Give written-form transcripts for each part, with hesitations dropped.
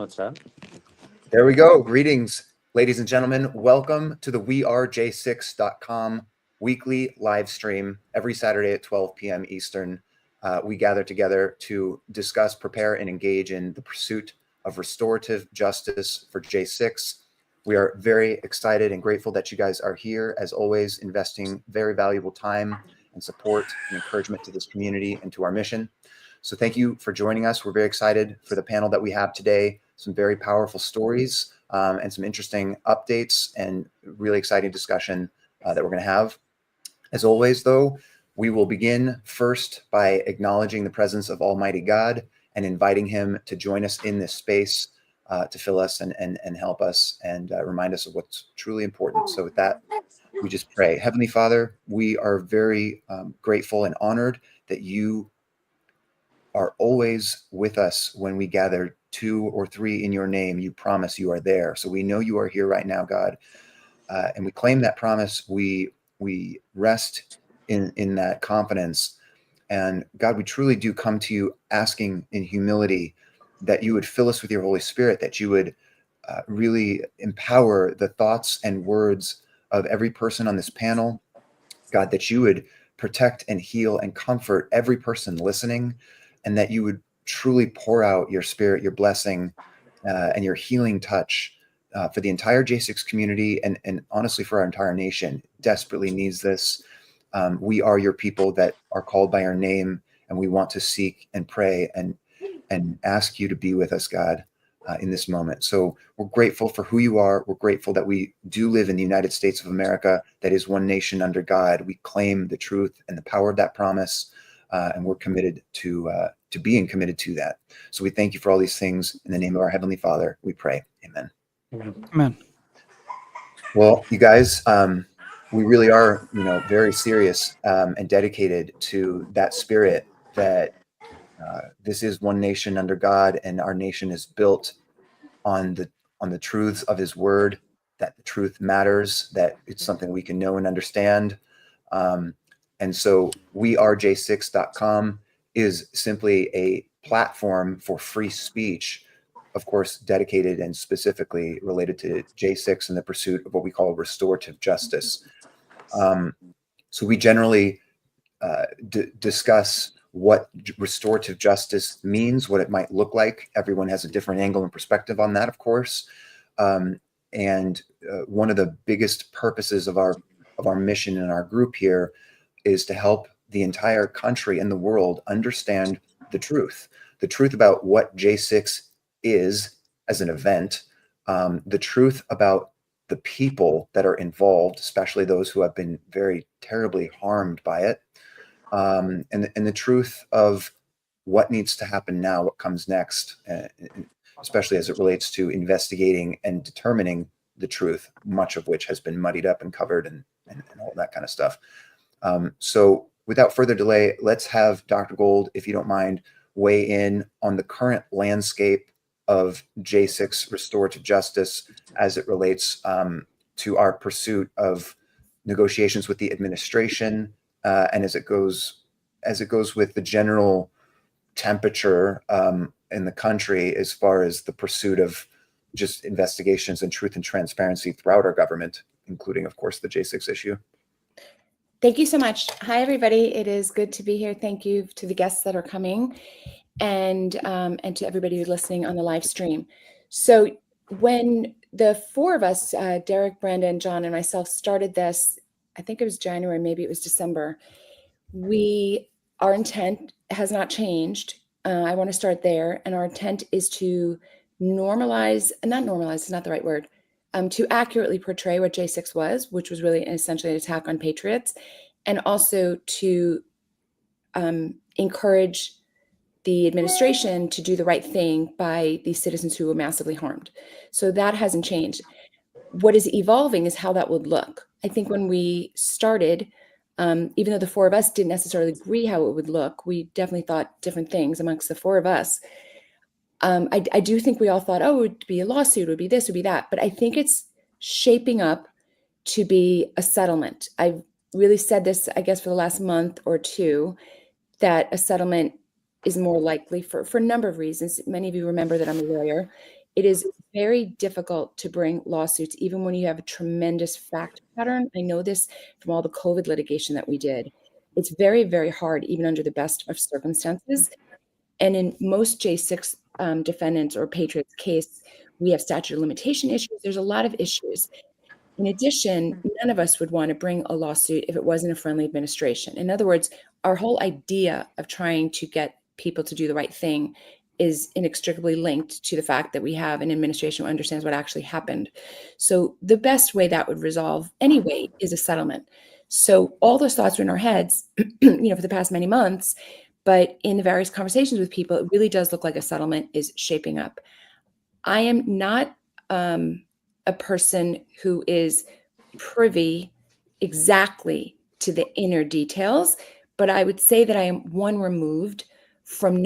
What's up? There we go. Greetings, ladies and gentlemen. Welcome to the wearej6.com weekly live stream every Saturday at 12 p.m. Eastern. We gather together to discuss, prepare, and engage in the pursuit of restorative justice for J6. We are very excited and grateful that you guys are here, as always, investing very valuable time and support and encouragement to this community and to our mission. So thank you for joining us. We're very excited for the panel that we have today. Some very powerful stories and some interesting updates and really exciting discussion that we're going to have. As always, though, we will begin first by acknowledging the presence of Almighty God and inviting him to join us in this space to fill us and help us and remind us of what's truly important. So with that, we just pray. Heavenly Father, we are very grateful and honored that you are always with us when we gather 2 or 3 in your name. You promise you are there. So we know you are here right now, God. And we claim that promise. We rest in that confidence. And God, we truly do come to you asking in humility that you would fill us with your Holy Spirit, that you would really empower the thoughts and words of every person on this panel. God, that you would protect and heal and comfort every person listening, and that you would truly pour out your spirit, your blessing, and your healing touch for the entire J6 community and honestly for our entire nation. Desperately needs this. We are your people that are called by your name, and we want to seek and pray and ask you to be with us, God, in this moment. So we're grateful for who you are. We're grateful that we do live in the United States of America, that is one nation under God. We claim the truth and the power of that promise, and we're committed to being committed to that. So we thank you for all these things. In the name of our Heavenly Father, we pray. Amen. Amen. Well, you guys, we really are, very serious and dedicated to that spirit that this is one nation under God, and our nation is built on the truths of his word, that the truth matters, that it's something we can know and understand. And so wearej6.com is simply a platform for free speech, of course, dedicated and specifically related to J6 and the pursuit of what we call restorative justice. So we generally discuss what restorative justice means, what it might look like. Everyone has a different angle and perspective on that, of course. And one of the biggest purposes of our mission in our group here is to help the entire country and the world understand the truth about what J6 is as an event, the truth about the people that are involved, especially those who have been very terribly harmed by it, and the truth of what needs to happen now, what comes next, especially as it relates to investigating and determining the truth, much of which has been muddied up and covered and all that kind of stuff. So without further delay, let's have Dr. Gold, if you don't mind, weigh in on the current landscape of J6 restorative justice as it relates to our pursuit of negotiations with the administration, and as it goes with the general temperature in the country as far as the pursuit of just investigations and truth and transparency throughout our government, including, of course, the J6 issue. Thank you so much. Hi, everybody. It is good to be here. Thank you to the guests that are coming and to everybody who's listening on the live stream. So when the 4 of us, Derek, Brandon, John, and myself started this, I think it was January, maybe it was December, our intent has not changed. I want to start there. And our intent is to not normalize, it's not the right word, to accurately portray what J6 was, which was really essentially an attack on patriots, and also to encourage the administration to do the right thing by these citizens who were massively harmed. So that hasn't changed. What is evolving is how that would look. I think when we started, even though the 4 of us didn't necessarily agree how it would look, we definitely thought different things amongst the 4 of us. I do think we all thought, oh, it would be a lawsuit, it would be this, it would be that. But I think it's shaping up to be a settlement. I've really said this, I guess, for the last month or 2, that a settlement is more likely for a number of reasons. Many of you remember that I'm a lawyer. It is very difficult to bring lawsuits, even when you have a tremendous fact pattern. I know this from all the COVID litigation that we did. It's very, very hard, even under the best of circumstances. And in most J6 defendants or patriots case, we have statute of limitation issues. There's a lot of issues. In addition, none of us would want to bring a lawsuit if it wasn't a friendly administration. In other words, our whole idea of trying to get people to do the right thing is inextricably linked to the fact that we have an administration who understands what actually happened. So the best way that would resolve anyway is a settlement. So all those thoughts were in our heads, for the past many months, but in the various conversations with people, it really does look like a settlement is shaping up. I am not a person who is privy exactly to the inner details, but I would say that I am one removed from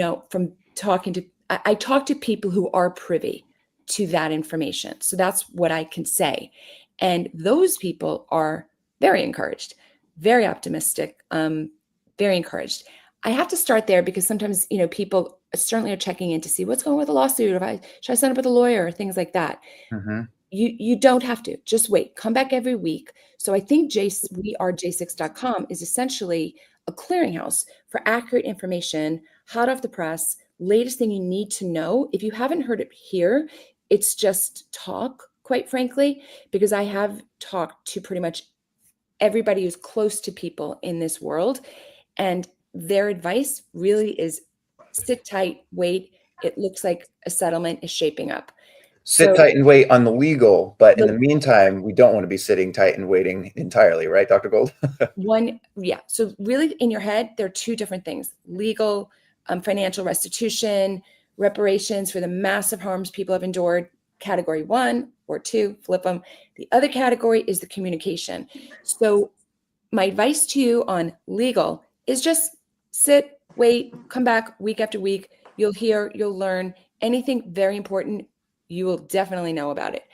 talking to, I talk to people who are privy to that information. So that's what I can say. And those people are very encouraged, very optimistic, very encouraged. I have to start there because sometimes, people certainly are checking in to see what's going on with the lawsuit, should I sign up with a lawyer, or things like that. Mm-hmm. You don't have to. Just wait. Come back every week. So I think wearej6.com is essentially a clearinghouse for accurate information, hot off the press, latest thing you need to know. If you haven't heard it here, it's just talk, quite frankly, because I have talked to pretty much everybody who's close to people in this world, and their advice really is sit tight, wait. It looks like a settlement is shaping up. Sit So tight and wait on the legal, but in the meantime, we don't want to be sitting tight and waiting entirely, right, Dr. Gold? So really in your head, there are two different things: legal, financial restitution, reparations for the massive harms people have endured, category 1 or 2, flip them. The other category is the communication. So my advice to you on legal is just sit, wait, come back week after week. You'll hear, you'll learn anything very important. You will definitely know about it.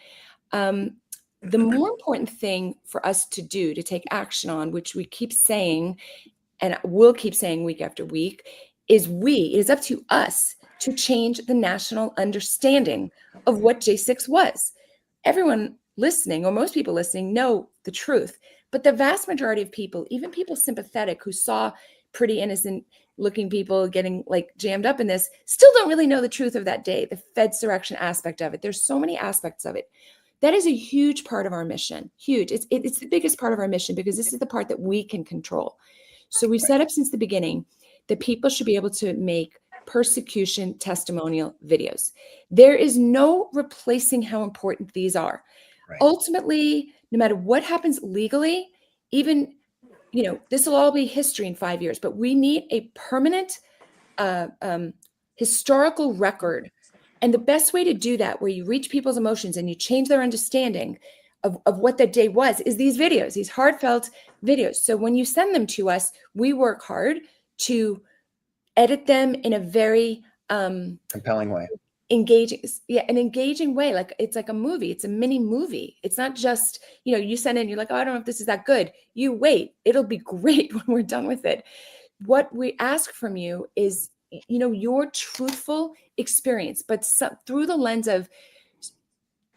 The more important thing for us to do, to take action on, which we keep saying, and we'll keep saying week after week, it is up to us to change the national understanding of what J6 was. Everyone listening, or most people listening, know the truth. But the vast majority of people, even people sympathetic who saw pretty innocent looking people getting jammed up in this, still don't really know the truth of that day, the Fedsurrection aspect of it. There's so many aspects of it. That is a huge part of our mission. Huge. It's the biggest part of our mission, because this is the part that we can control. So we've set up since the beginning that people should be able to make persecution testimonial videos. There is no replacing how important these are. Right. Ultimately, no matter what happens legally, even, this will all be history in 5 years, but we need a permanent historical record. And the best way to do that, where you reach people's emotions and you change their understanding of what that day was, is these videos, these heartfelt videos. So when you send them to us, we work hard to edit them in a very compelling way, an engaging way. Like it's like a movie. It's a mini movie. It's not just, you send in, you're like, oh, I don't know if this is that good. You wait, it'll be great when we're done with it. What we ask from you is, your truthful experience, but through the lens of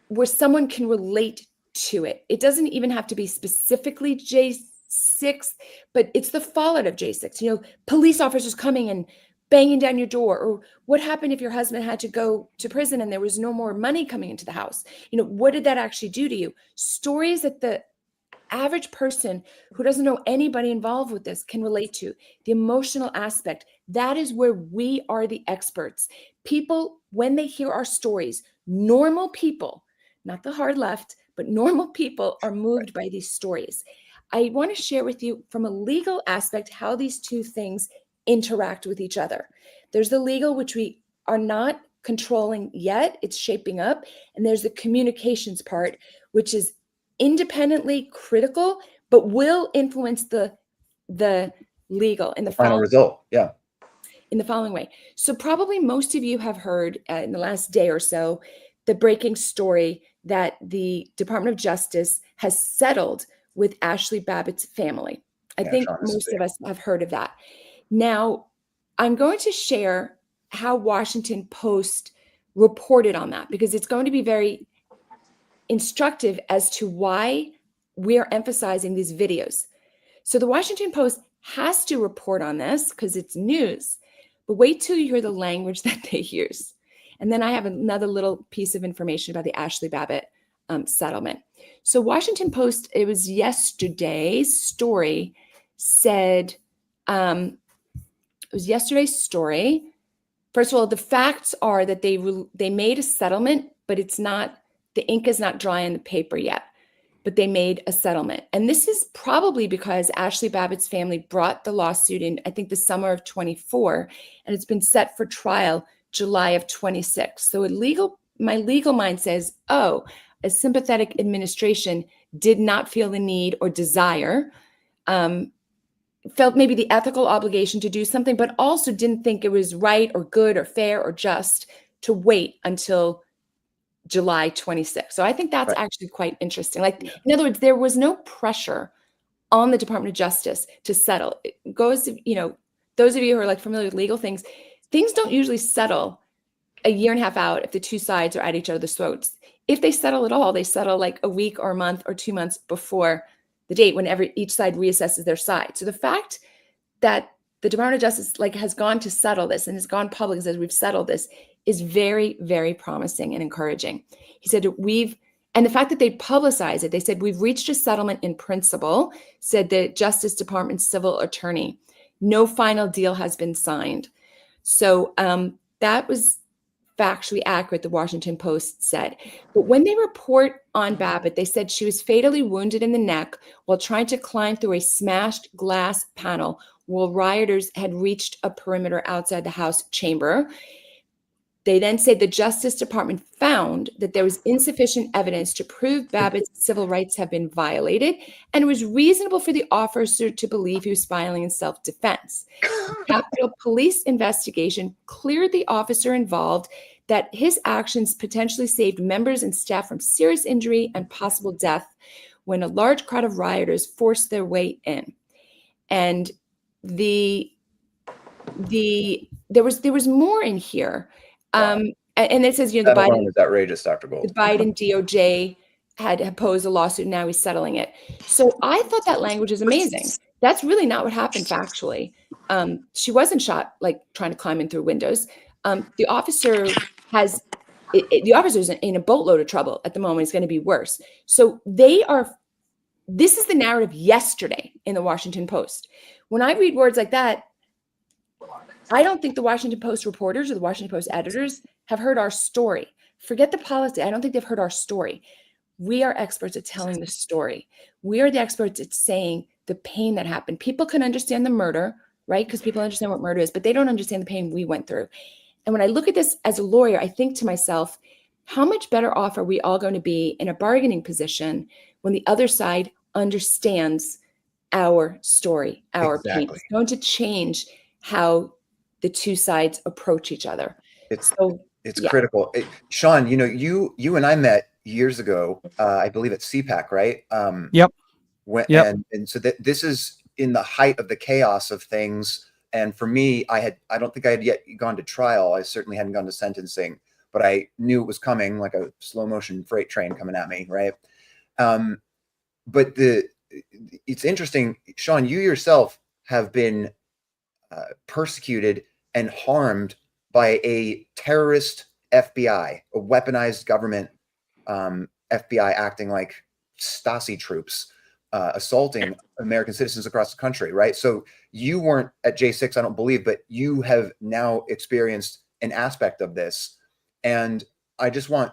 where someone can relate to it. It doesn't even have to be specifically J6, but it's the fallout of J6. Police officers coming and banging down your door, or what happened if your husband had to go to prison and there was no more money coming into the house? What did that actually do to you? Stories that the average person who doesn't know anybody involved with this can relate to. The emotional aspect, that is where we are the experts. People, when they hear our stories, normal people, not the hard left, but normal people are moved by these stories. I want to share with you from a legal aspect how these two things interact with each other. There's the legal, which we are not controlling yet. It's shaping up. And there's the communications part, which is independently critical, but will influence the legal in the final result. Yeah. In the following way. So probably most of you have heard in the last day or so, the breaking story that the Department of Justice has settled with Ashley Babbitt's family. I think most of us have heard of that. Now, I'm going to share how Washington Post reported on that, because it's going to be very instructive as to why we are emphasizing these videos. So the Washington Post has to report on this because it's news, but wait till you hear the language that they use. And then I have another little piece of information about the Ashley Babbitt settlement. So Washington Post, it was yesterday's story, said, it was yesterday's story. First of all, the facts are that they made a settlement, but it's not, the ink is not dry on the paper yet, but they made a settlement. And this is probably because Ashley Babbitt's family brought the lawsuit in, I think, the summer of 24, and it's been set for trial July of 26. So my legal mind says, oh, a sympathetic administration did not feel the need or desire, felt maybe the ethical obligation to do something, but also didn't think it was right or good or fair or just to wait until July 26th. So I think that's actually quite interesting. Like, in other words, there was no pressure on the Department of Justice to settle. It goes, those of you who are like familiar with legal things don't usually settle a year and a half out if the two sides are at each other's throats. If they settle at all, they settle like a week or a month or 2 months before the date, whenever each side reassesses their side. So the fact that the Department of Justice has gone to settle this and has gone public and says we've settled this is very, very promising and encouraging. He said and the fact that they publicize it, they said we've reached a settlement in principle, said the Justice Department's civil attorney. No final deal has been signed. So that was factually accurate, the Washington Post said. But when they report on Babbitt, they said she was fatally wounded in the neck while trying to climb through a smashed glass panel while rioters had reached a perimeter outside the House chamber. They then said the Justice Department found that there was insufficient evidence to prove Babbitt's civil rights have been violated, and it was reasonable for the officer to believe he was filing in self-defense. The Capitol Police investigation cleared the officer involved that his actions potentially saved members and staff from serious injury and possible death when a large crowd of rioters forced their way in. And there was more in here. And it says, the Biden is outrageous, Dr. Gold. The Biden DOJ had opposed a lawsuit. Now he's settling it. So I thought that language is amazing. That's really not what happened factually. She wasn't shot like trying to climb in through windows. The officer is in a boatload of trouble at the moment. It's going to be worse. So this is the narrative yesterday in the Washington Post. When I read words like that, I don't think the Washington Post reporters or the Washington Post editors have heard our story. Forget the policy. I don't think they've heard our story. We are experts at telling the story. We are the experts at saying the pain that happened. People can understand the murder, right? Because people understand what murder is, but they don't understand the pain we went through. And when I look at this as a lawyer, I think to myself, how much better off are we all going to be in a bargaining position when the other side understands our story, our pain? It's going to change how the two sides approach each other. It's critical. Sean, you and I met years ago, I believe at CPAC, right? Yep. And so this is in the height of the chaos of things. And for me, I don't think I had yet gone to trial. I certainly hadn't gone to sentencing, but I knew it was coming, like a slow motion freight train coming at me, right? But it's interesting, Sean, you yourself have been persecuted and harmed by a terrorist FBI, a weaponized government FBI acting like Stasi troops, assaulting American citizens across the country, right? So you weren't at J6, I don't believe, but you have now experienced an aspect of this. And I just want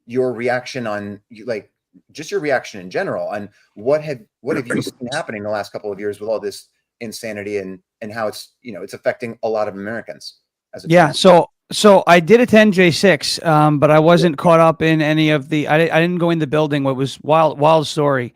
your reaction on, like, just your reaction in general on what have you seen happening the last couple of years with all this insanity and how it's affecting a lot of Americans. So I did attend J6, but I wasn't caught up in any of the. I didn't go in the building. What was wild story.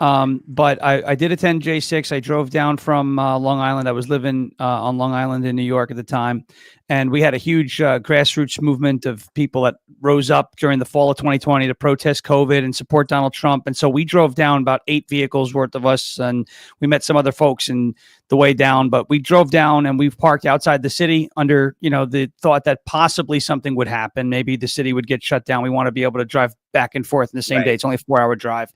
But I did attend J6. I drove down from Long Island. I was living on Long Island in New York at the time. And we had a huge grassroots movement of people that rose up during the fall of 2020 to protest COVID and support Donald Trump. And so we drove down about 8 vehicles worth of us, and we met some other folks in the way down. But we drove down and we've parked outside the city under, the thought that possibly something would happen. Maybe the city would get shut down. We want to be able to drive back and forth in the same day. It's only a 4-hour drive.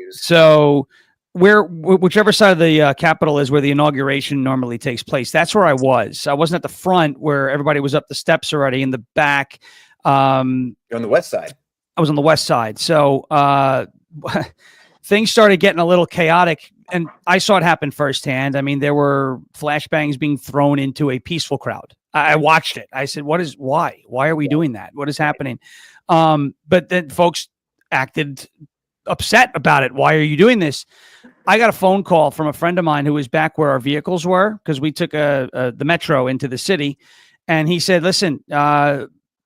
So whichever side of the Capitol is where the inauguration normally takes place, that's where I was. I wasn't at the front where everybody was up the steps already. In the back, you're on the west side. I was on the west side. So things started getting a little chaotic, and I saw it happen firsthand. I mean, there were flashbangs being thrown into a peaceful crowd. I watched it. I said, why are we doing that? What is happening? But then folks acted upset about it. Why are you doing this? I got a phone call from a friend of mine who was back where our vehicles were, because we took the metro into the city, and he said, listen,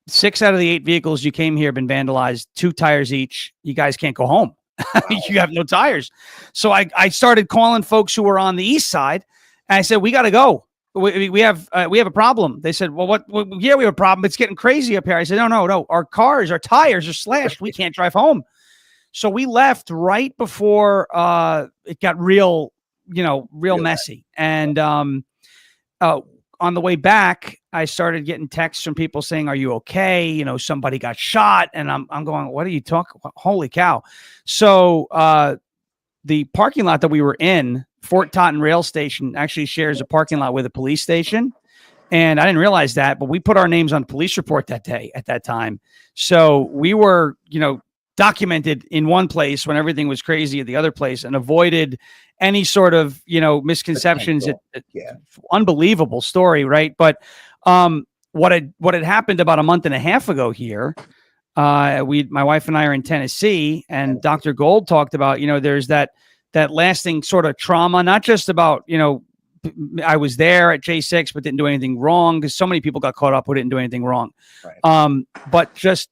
6 out of the 8 vehicles you came here have been vandalized, 2 tires each. You guys can't go home. Wow. You have no tires. So I started calling folks who were on the east side, and I said, we got to go. We have a problem. They said, well, yeah, we have a problem. It's getting crazy up here. I said, no. Our tires are slashed. We can't drive home. So we left right before it got real messy. And on the way back, I started getting texts from people saying, are you okay? Somebody got shot. And I'm going, what are you talking? Holy cow. So the parking lot that we were in, Fort Totten Rail Station, actually shares a parking lot with a police station. And I didn't realize that, but we put our names on police report that day at that time. So we were, documented in one place when everything was crazy at the other place, and avoided any sort of, misconceptions. Unbelievable story. Right. But what had happened about a month and a half ago here, my wife and I are in Tennessee, and Dr. Gold talked about, there's that lasting sort of trauma, not just about, I was there at J6, but didn't do anything wrong, because so many people got caught up who didn't do anything wrong. Right. But just,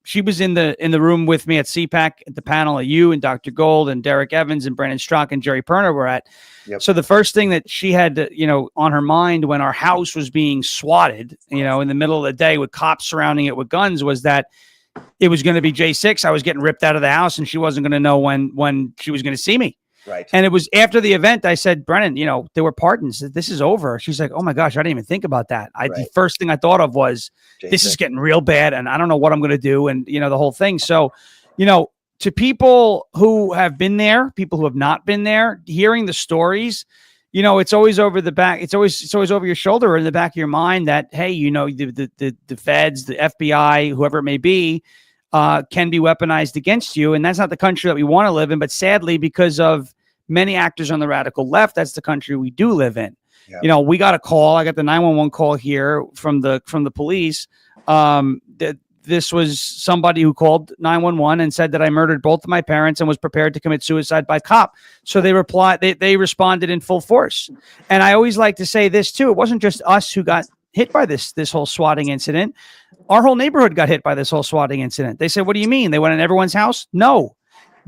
she was in the room with me at CPAC at the panel of you and Dr. Gold and Derek Evans and Brandon Strzok and Jerry Perner were at. Yep. So the first thing that she had, on her mind when our house was being swatted, in the middle of the day with cops surrounding it with guns, was that it was going to be J6. I was getting ripped out of the house, and she wasn't going to know when she was going to see me. Right. And it was after the event, I said, Brennan, there were pardons. This is over. She's like, oh my gosh, I didn't even think about that. The first thing I thought of was, this is getting real bad, and I don't know what I'm going to do. And, the whole thing. So, to people who have been there, people who have not been there, hearing the stories, it's always over the back. It's always over your shoulder or in the back of your mind that, hey, the feds, the FBI, whoever it may be, can be weaponized against you. And that's not the country that we want to live in. But sadly, because of many actors on the radical left, that's the country we do live in. Yep. We got a call. I got the 911 call here from the police. That this was somebody who called 911 and said that I murdered both of my parents and was prepared to commit suicide by cop. So they responded in full force. And I always like to say this too. It wasn't just us who got hit by this whole swatting incident. Our whole neighborhood got hit by this whole swatting incident. They said, what do you mean? They went in everyone's house? No,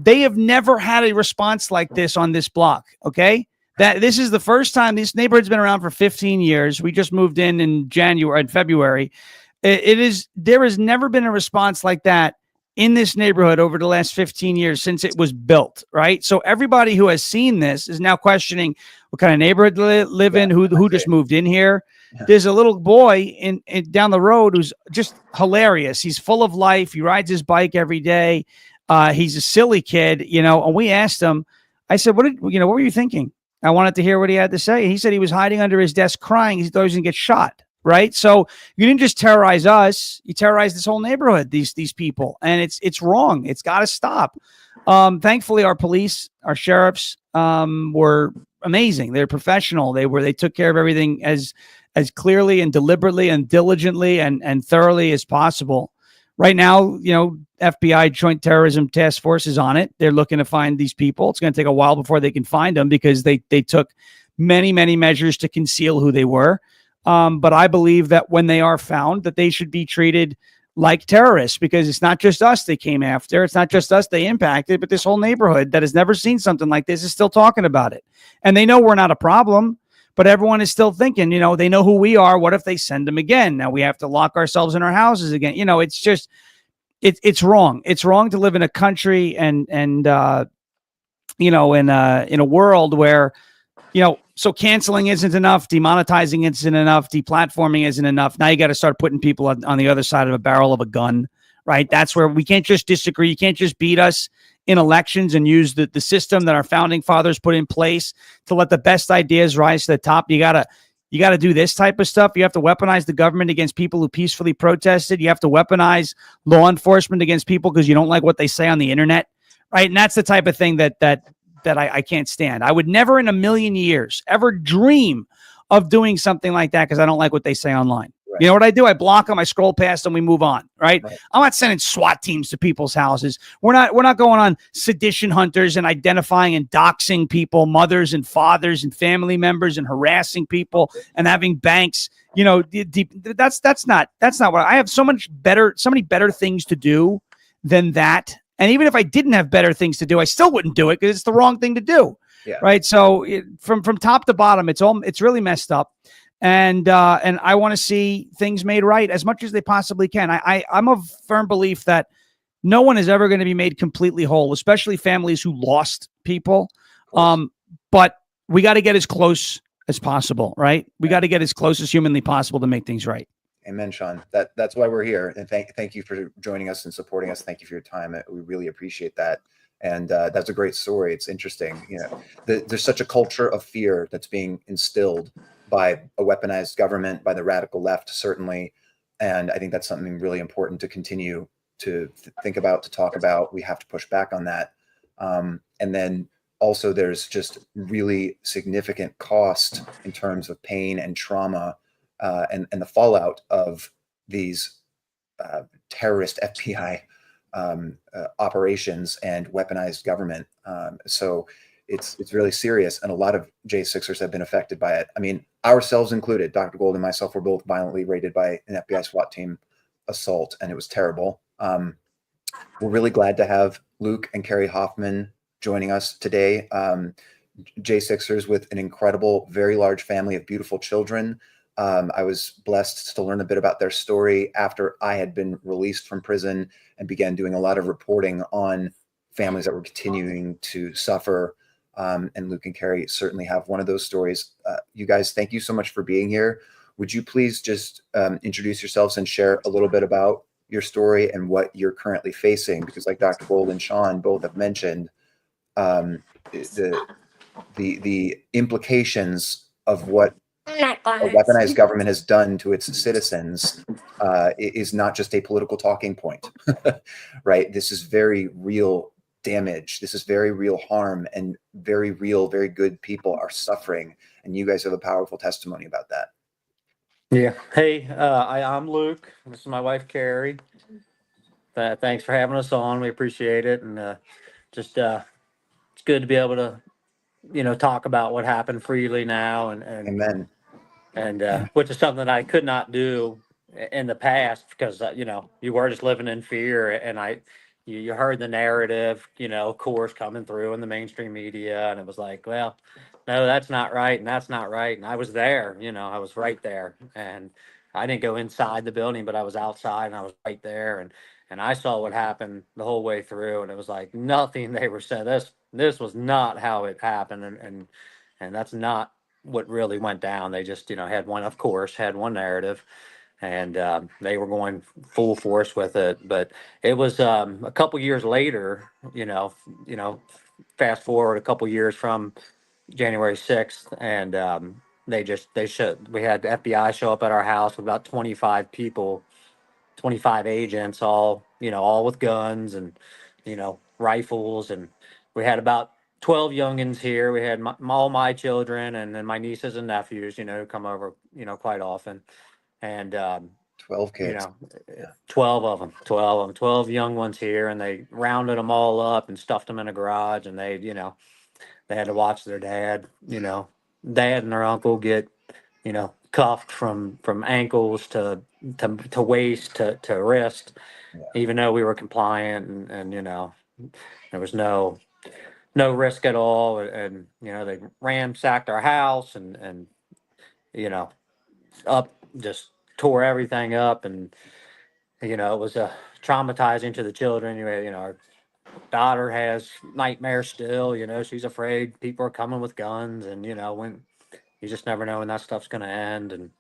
they have never had a response like this on this block. Okay. That this is the first time. This neighborhood's been around for 15 years. We just moved in February. There has never been a response like that in this neighborhood over the last 15 years since it was built. Right. So everybody who has seen this is now questioning what kind of neighborhood live in, who just moved in here. Yeah. There's a little boy in down the road who's just hilarious. He's full of life. He rides his bike every day. He's a silly kid, and we asked him, I said, what were you thinking? I wanted to hear what he had to say. He said he was hiding under his desk crying. He thought he was going to get shot. Right. So you didn't just terrorize us. You terrorized this whole neighborhood, these people. And it's wrong. It's got to stop. Thankfully, our police, our sheriffs were amazing. They're professional. They took care of everything as clearly and deliberately and diligently and thoroughly as possible. Right now, FBI Joint Terrorism Task Force is on it. They're looking to find these people. It's going to take a while before they can find them because they took many, many measures to conceal who they were. But I believe that when they are found, that they should be treated like terrorists, because it's not just us they came after. It's not just us they impacted, but this whole neighborhood that has never seen something like this is still talking about it. And they know we're not a problem, but everyone is still thinking, they know who we are. What if they send them again? Now we have to lock ourselves in our houses again. It's just, it's wrong. It's wrong to live in a country and in a world where, so canceling isn't enough, demonetizing isn't enough, deplatforming isn't enough. Now you got to start putting people on the other side of a barrel of a gun, right? That's where we can't just disagree. You can't just beat us in elections and use the system that our founding fathers put in place to let the best ideas rise to the top. You gotta do this type of stuff. You have to weaponize the government against people who peacefully protested. You have to weaponize law enforcement against people because you don't like what they say on the internet, right? And that's the type of thing that I can't stand. I would never in a million years ever dream of doing something like that because I don't like what they say online. Right. You know what I do? I block them, I scroll past them, we move on, right? I'm not sending SWAT teams to people's houses. We're not going on sedition hunters and identifying and doxing people, mothers and fathers and family members, and harassing people and having banks. That's not what I have. So many better things to do than that. And even if I didn't have better things to do, I still wouldn't do it because it's the wrong thing to do. Yeah. Right. So from top to bottom, it's really messed up. And I want to see things made right as much as they possibly can. I'm of firm belief that no one is ever going to be made completely whole, especially families who lost people. But we got to get as close as possible. Right. We got to get as close as humanly possible to make things right. Amen, Sean. That's why we're here. And thank you for joining us and supporting us. Thank you for your time. We really appreciate that. And that's a great story. It's interesting. There's such a culture of fear that's being instilled by a weaponized government, by the radical left, certainly. And I think that's something really important to continue to think about, to talk about. We have to push back on that. And then also there's just really significant cost in terms of pain and trauma and the fallout of these terrorist FBI operations and weaponized government. So it's really serious, and a lot of J6ers have been affected by it. I mean, ourselves included. Dr. Gold and myself were both violently raided by an FBI SWAT team assault, and it was terrible. We're really glad to have Luke and Carrie Hoffman joining us today. J6ers with an incredible, very large family of beautiful children. I was blessed to learn a bit about their story after I had been released from prison and began doing a lot of reporting on families that were continuing to suffer. And Luke and Carrie certainly have one of those stories. You guys, thank you so much for being here. Would you please just introduce yourselves and share a little bit about your story and what you're currently facing? Because like Dr. Gold and Sean both have mentioned, the implications of what a weaponized government has done to its citizens is not just a political talking point, right? This is very real damage. This is very real harm, and very real, very good people are suffering. And you guys have a powerful testimony about that. Yeah. Hey, I'm Luke. This is my wife, Carrie. Thanks for having us on. We appreciate it. And it's good to be able to, talk about what happened freely now. And Amen. And which is something that I could not do in the past because, you were just living in fear. And you heard the narrative, of course, coming through in the mainstream media. And it was like, well, no, that's not right. And that's not right. And I was there, I was right there. And I didn't go inside the building, but I was outside and I was right there. And I saw what happened the whole way through. And it was like nothing they were said. This was not how it happened. And that's not what really went down. They just, had one narrative, and they were going full force with it. But it was a couple years later, fast forward a couple years from January 6th, and we had the FBI show up at our house with about 25 people, 25 agents, all with guns and rifles, and we had about 12 youngins here. We had all my children and then my nieces and nephews, who come over, quite often. And 12 kids. 12 of them, 12 young ones here, and they rounded them all up and stuffed them in a garage, and they had to watch their dad and their uncle get, cuffed from ankles to waist to wrist, Yeah. even though we were compliant, and there was no risk at all. And they ransacked our house, and up just tore everything up. And it was traumatizing to the children. Our daughter has nightmares still. She's afraid people are coming with guns, and when you just never know when that stuff's going to end. And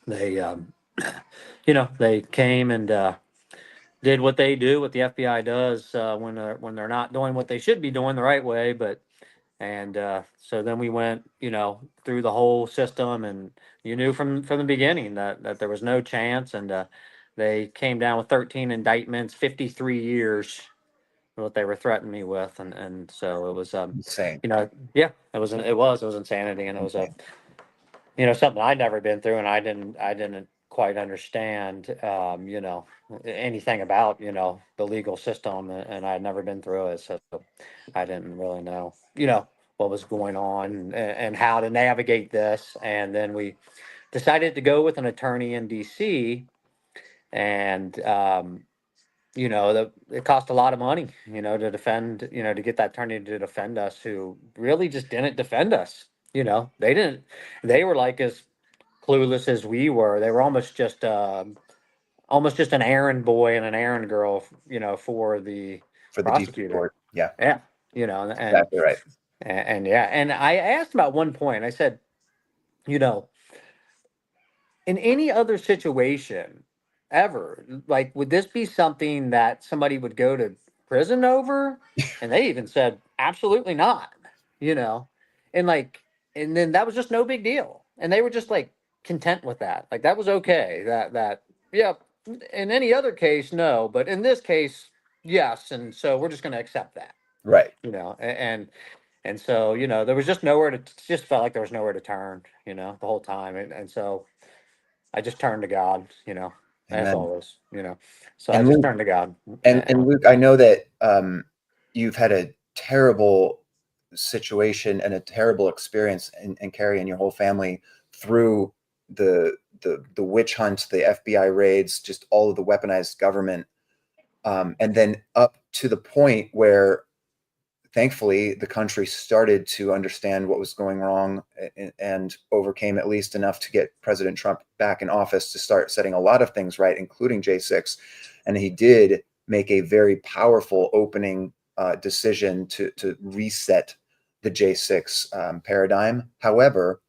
they they came and did what they do, what the FBI does when they're not doing what they should be doing the right way. So then we went through the whole system, and you knew from the beginning that there was no chance. And they came down with 13 indictments, 53 years, what they were threatening me with. And so it was Insane. yeah, it was insanity. And it was something I'd never been through, and I didn't quite understand anything about the legal system, and I had never been through it, so I didn't really know what was going on, and how to navigate this. And then we decided to go with an attorney in DC, and it cost a lot of money, to defend, to get that attorney to defend us, who really just didn't defend us. They were like as clueless as we were. They were almost just an errand boy and an errand girl, for the For the DC prosecutor. court. Yeah. Yeah, Exactly right. and yeah, and I asked him at one point. I said, in any other situation ever, like, would this be something that somebody would go to prison over? And they even said, absolutely not, and and then that was just no big deal. And they were just like content with that. Like, that was okay. Yeah, in any other case, no, but in this case, yes. And so we're just going to accept that, Right. and so, there was just nowhere to, just felt like there was nowhere to turn, the whole time. And so I just turned to God, as Amen. always, so I And just Luke, turned to God. and Luke, I know that you've had a terrible situation and a terrible experience, and Carrie and your whole family, through the witch hunt, the FBI raids, just all of the weaponized government, and then up to the point where, thankfully, the country started to understand what was going wrong, and overcame at least enough to get President Trump back in office to start setting a lot of things right, including J6. And he did make a very powerful opening decision to reset the J6 paradigm. However,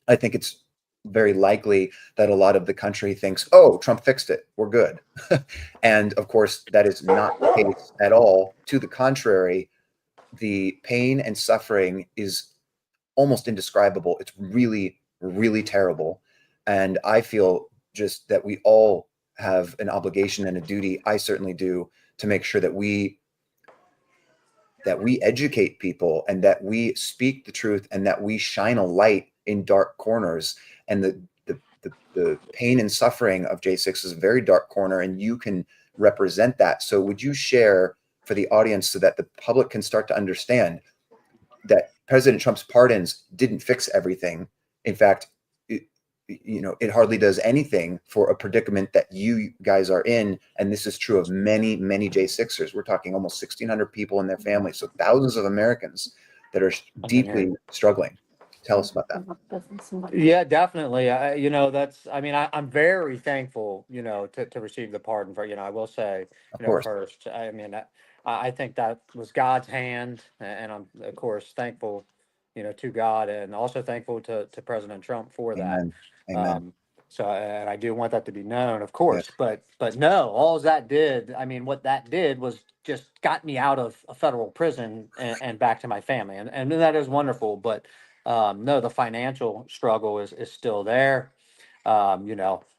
I think it's very likely that a lot of the country thinks, oh, Trump fixed it, we're good. And of course, that is not the case at all. To the contrary, the pain and suffering is almost indescribable. It's really, really terrible. And I feel just that we all have an obligation and a duty, I certainly do, to make sure that we educate people, and that we speak the truth, and that we shine a light in dark corners. And the pain and suffering of J6 is a very dark corner, and you can represent that. So would you share for the audience, so that the public can start to understand that President Trump's pardons didn't fix everything? In fact, it hardly does anything for a predicament that you guys are in. And this is true of many, many J6ers. We're talking almost 1,600 people and their families. So thousands of Americans that are deeply struggling. Tell us about that. Yeah, definitely. I'm very thankful, to receive the pardon for, I will say, Of course. first, I think that was God's hand, and I'm of course thankful, to God, and also thankful to President Trump for that. Amen. Amen. And I do want that to be known, of course, Yes. but no, all that did, what that did was just got me out of a federal prison and back to my family. And that is wonderful. But no, the financial struggle is still there. A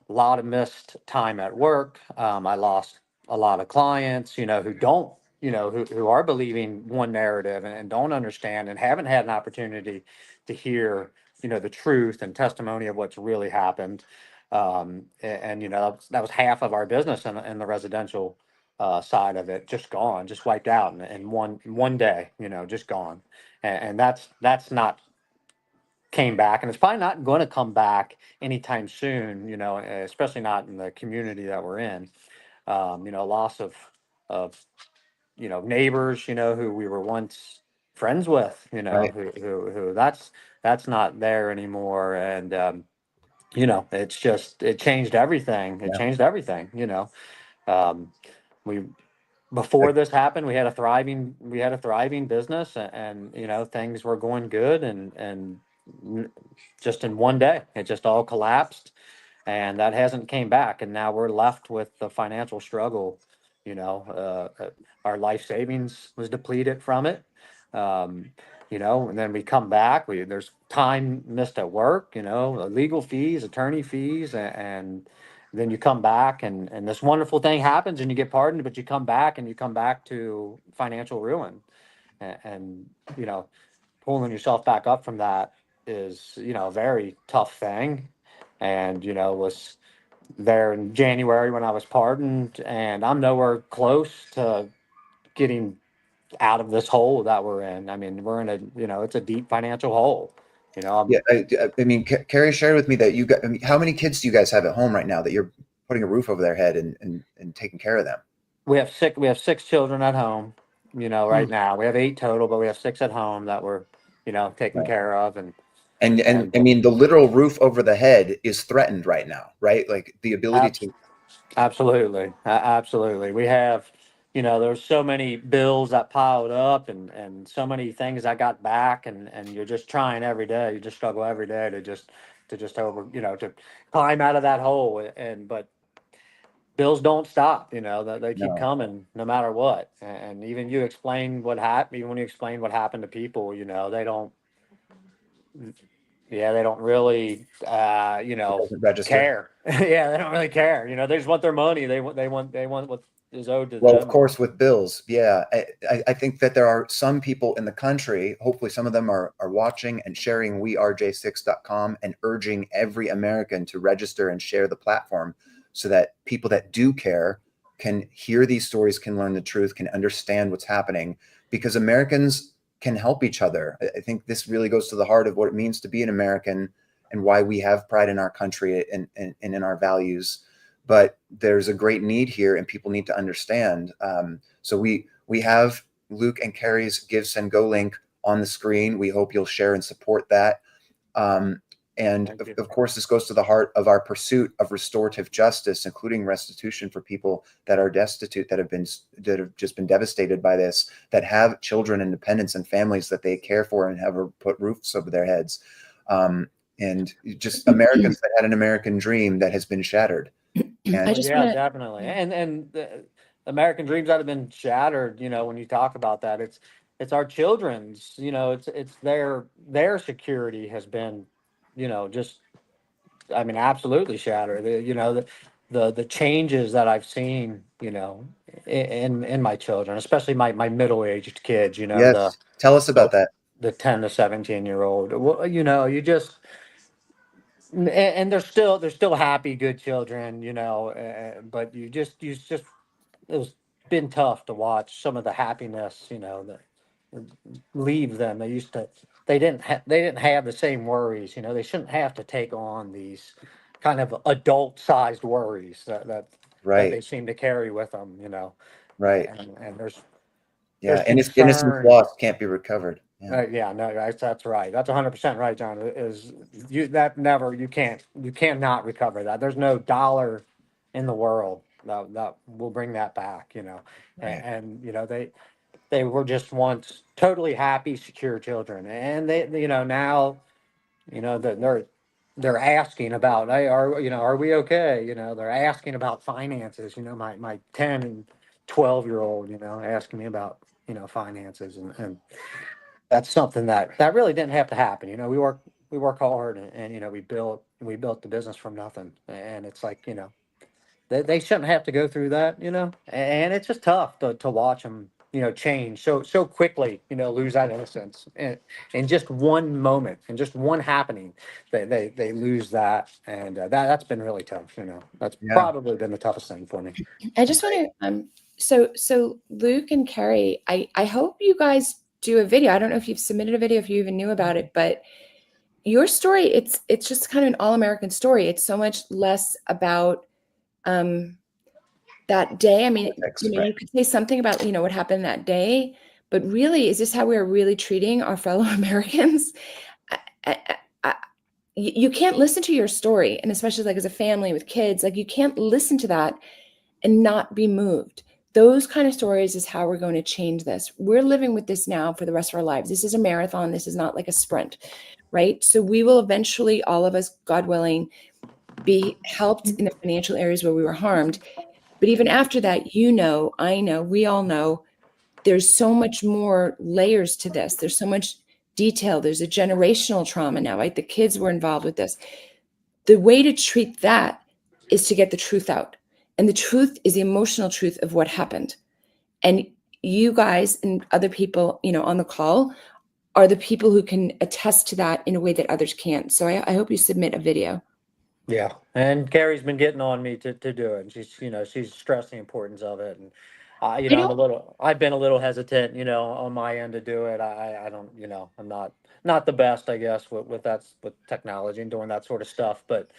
lot of missed time at work. I lost a lot of clients, who don't, who are believing one narrative and don't understand, and haven't had an opportunity to hear, the truth and testimony of what's really happened. That was half of our business in the residential side of it, just gone, just wiped out in one day, just gone. And that's not came back, and it's probably not going to come back anytime soon, especially not in the community that we're in. Loss of, neighbors, who we were once friends with, Right. who that's not there anymore. And, it changed everything. It Yeah. changed everything, um, we, before this happened, we had a thriving business, and things were going good, and just in one day, it just all collapsed, and that hasn't came back, and now we're left with the financial struggle. Our life savings was depleted from it. And then we come back, there's time missed at work, legal fees, attorney fees, and then you come back, and this wonderful thing happens, and you get pardoned, but you come back, to financial ruin. And pulling yourself back up from that is, a very tough thing. And, was there in January when I was pardoned, and I'm nowhere close to getting out of this hole that we're in. I mean, we're in it's a deep financial hole. Yeah. I mean, Carrie shared with me that you got, I mean, how many kids do you guys have at home right now that you're putting a roof over their head and taking care of them? We have six children at home, right now. We have 8 total, but we have 6 at home that we're, taking Right. care of. And I mean, the literal roof over the head is threatened right now, right? Like the ability to. Absolutely. Absolutely. We have, there's so many bills that piled up, and so many things I got back, and you're just trying every day. You just struggle every day to just to climb out of that hole. But bills don't stop, that they keep No. coming no matter what. And even you explain what happened, even when you explain what happened to people, they don't, they don't really, Doesn't register. care. Yeah, they don't really care. They just want their money. They want what is owed to Well, them. of course, with bills, yeah. I think that there are some people in the country, hopefully some of them are watching and sharing wearej6.com and urging every American to register and share the platform so that people that do care can hear these stories, can learn the truth, can understand what's happening, because Americans can help each other. I think this really goes to the heart of what it means to be an American and why we have pride in our country and in our values. But there's a great need here, and people need to understand. So we have Luke and Carrie's Give, Send, Go link on the screen. We hope you'll share and support that. And of course, this goes to the heart of our pursuit of restorative justice, including restitution for people that are destitute, that have just been devastated by this, that have children and dependents and families that they care for and have put roofs over their heads. And just Americans that had an American dream that has been shattered. I just Yeah, want to. definitely. And the American dreams that have been shattered, when you talk about that, it's our children's, it's their security has been, just, I mean, absolutely shattered. The changes that I've seen, in my children, especially my middle-aged kids, Yes. Tell us about that. the 10 to 17-year-old. Well, you just, and they're still happy, good children, but you just it was been tough to watch some of the happiness, that leave them. They didn't have the same worries. They shouldn't have to take on these kind of adult sized worries that Right. they seem to carry with them. Right. And there's And it's innocence lost can't be recovered. Yeah, no, that's right. That's 100% right, John. Is you cannot recover that. There's no dollar in the world that will bring that back. Right. And they were just once totally happy, secure children, and they now that they're asking about, hey, are we okay? They're asking about finances. My 10 and 12-year-old, asking me about finances, and that's something that really didn't have to happen. We work hard, and we built the business from nothing, and it's like they shouldn't have to go through that, and it's just tough to watch them change so quickly, lose that innocence, and in just one moment, in just one happening, they lose that, and that's been really tough. That's Yeah. probably been the toughest thing for me. I just want to. So Luke and Carrie, I hope you guys do a video. I don't know if you've submitted a video, if you even knew about it, but your story, it's just kind of an all-American story. It's so much less about that day. I mean, you could say something about, what happened that day, but really, is this how we're really treating our fellow Americans? You can't listen to your story, and especially like as a family with kids, like you can't listen to that and not be moved. Those kind of stories is how we're going to change this. We're living with this now for the rest of our lives. This is a marathon. This is not like a sprint, right? So we will eventually, all of us, God willing, be helped in the financial areas where we were harmed. But even after that, I know, we all know, there's so much more layers to this. There's so much detail. There's a generational trauma now, right? The kids were involved with this. The way to treat that is to get the truth out. And the truth is the emotional truth of what happened. And you guys and other people, on the call are the people who can attest to that in a way that others can't. So I hope you submit a video. Yeah. And Carrie's been getting on me to do it. And she's stressed the importance of it. And, I've been a little hesitant, on my end to do it. I don't, I'm not the best, I guess, with technology and doing that sort of stuff. But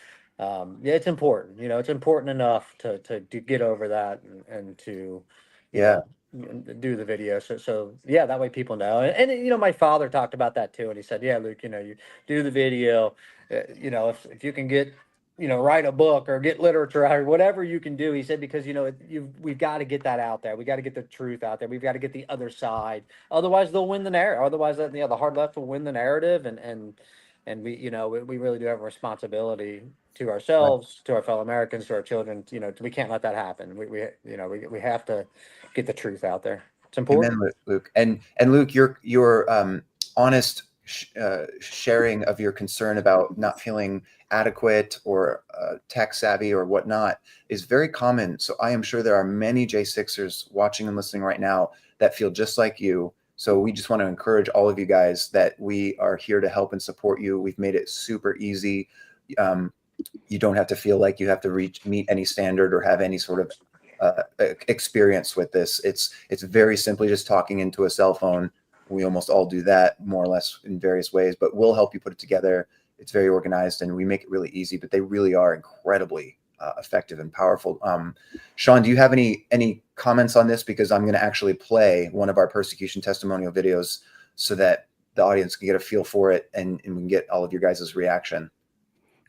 yeah, it's important. It's important enough to get over that and to do the video. So yeah, that way people know. And my father talked about that too, and he said, yeah, Luke, you do the video. If you can get write a book or get literature out or whatever you can do. He said, because, we've got to get that out there. We got to get the truth out there. We've got to get the other side. Otherwise they'll win the narrative. Otherwise, the hard left will win the narrative. And we, we really do have a responsibility to ourselves, to our fellow Americans, to our children. We can't let that happen. We have to get the truth out there. It's important. Amen, Luke. And Luke, your honest sharing of your concern about not feeling adequate or tech savvy or whatnot is very common. So I am sure there are many J6ers watching and listening right now that feel just like you. So we just want to encourage all of you guys that we are here to help and support you. We've made it super easy. You don't have to feel like you have to meet any standard or have any sort of experience with this. It's very simply just talking into a cell phone. We almost all do that more or less in various ways, but we'll help you put it together. It's very organized and we make it really easy, but they really are incredibly effective and powerful. Sean, do you have any comments on this? Because I'm going to actually play one of our persecution testimonial videos so that the audience can get a feel for it and we can get all of your guys' reaction.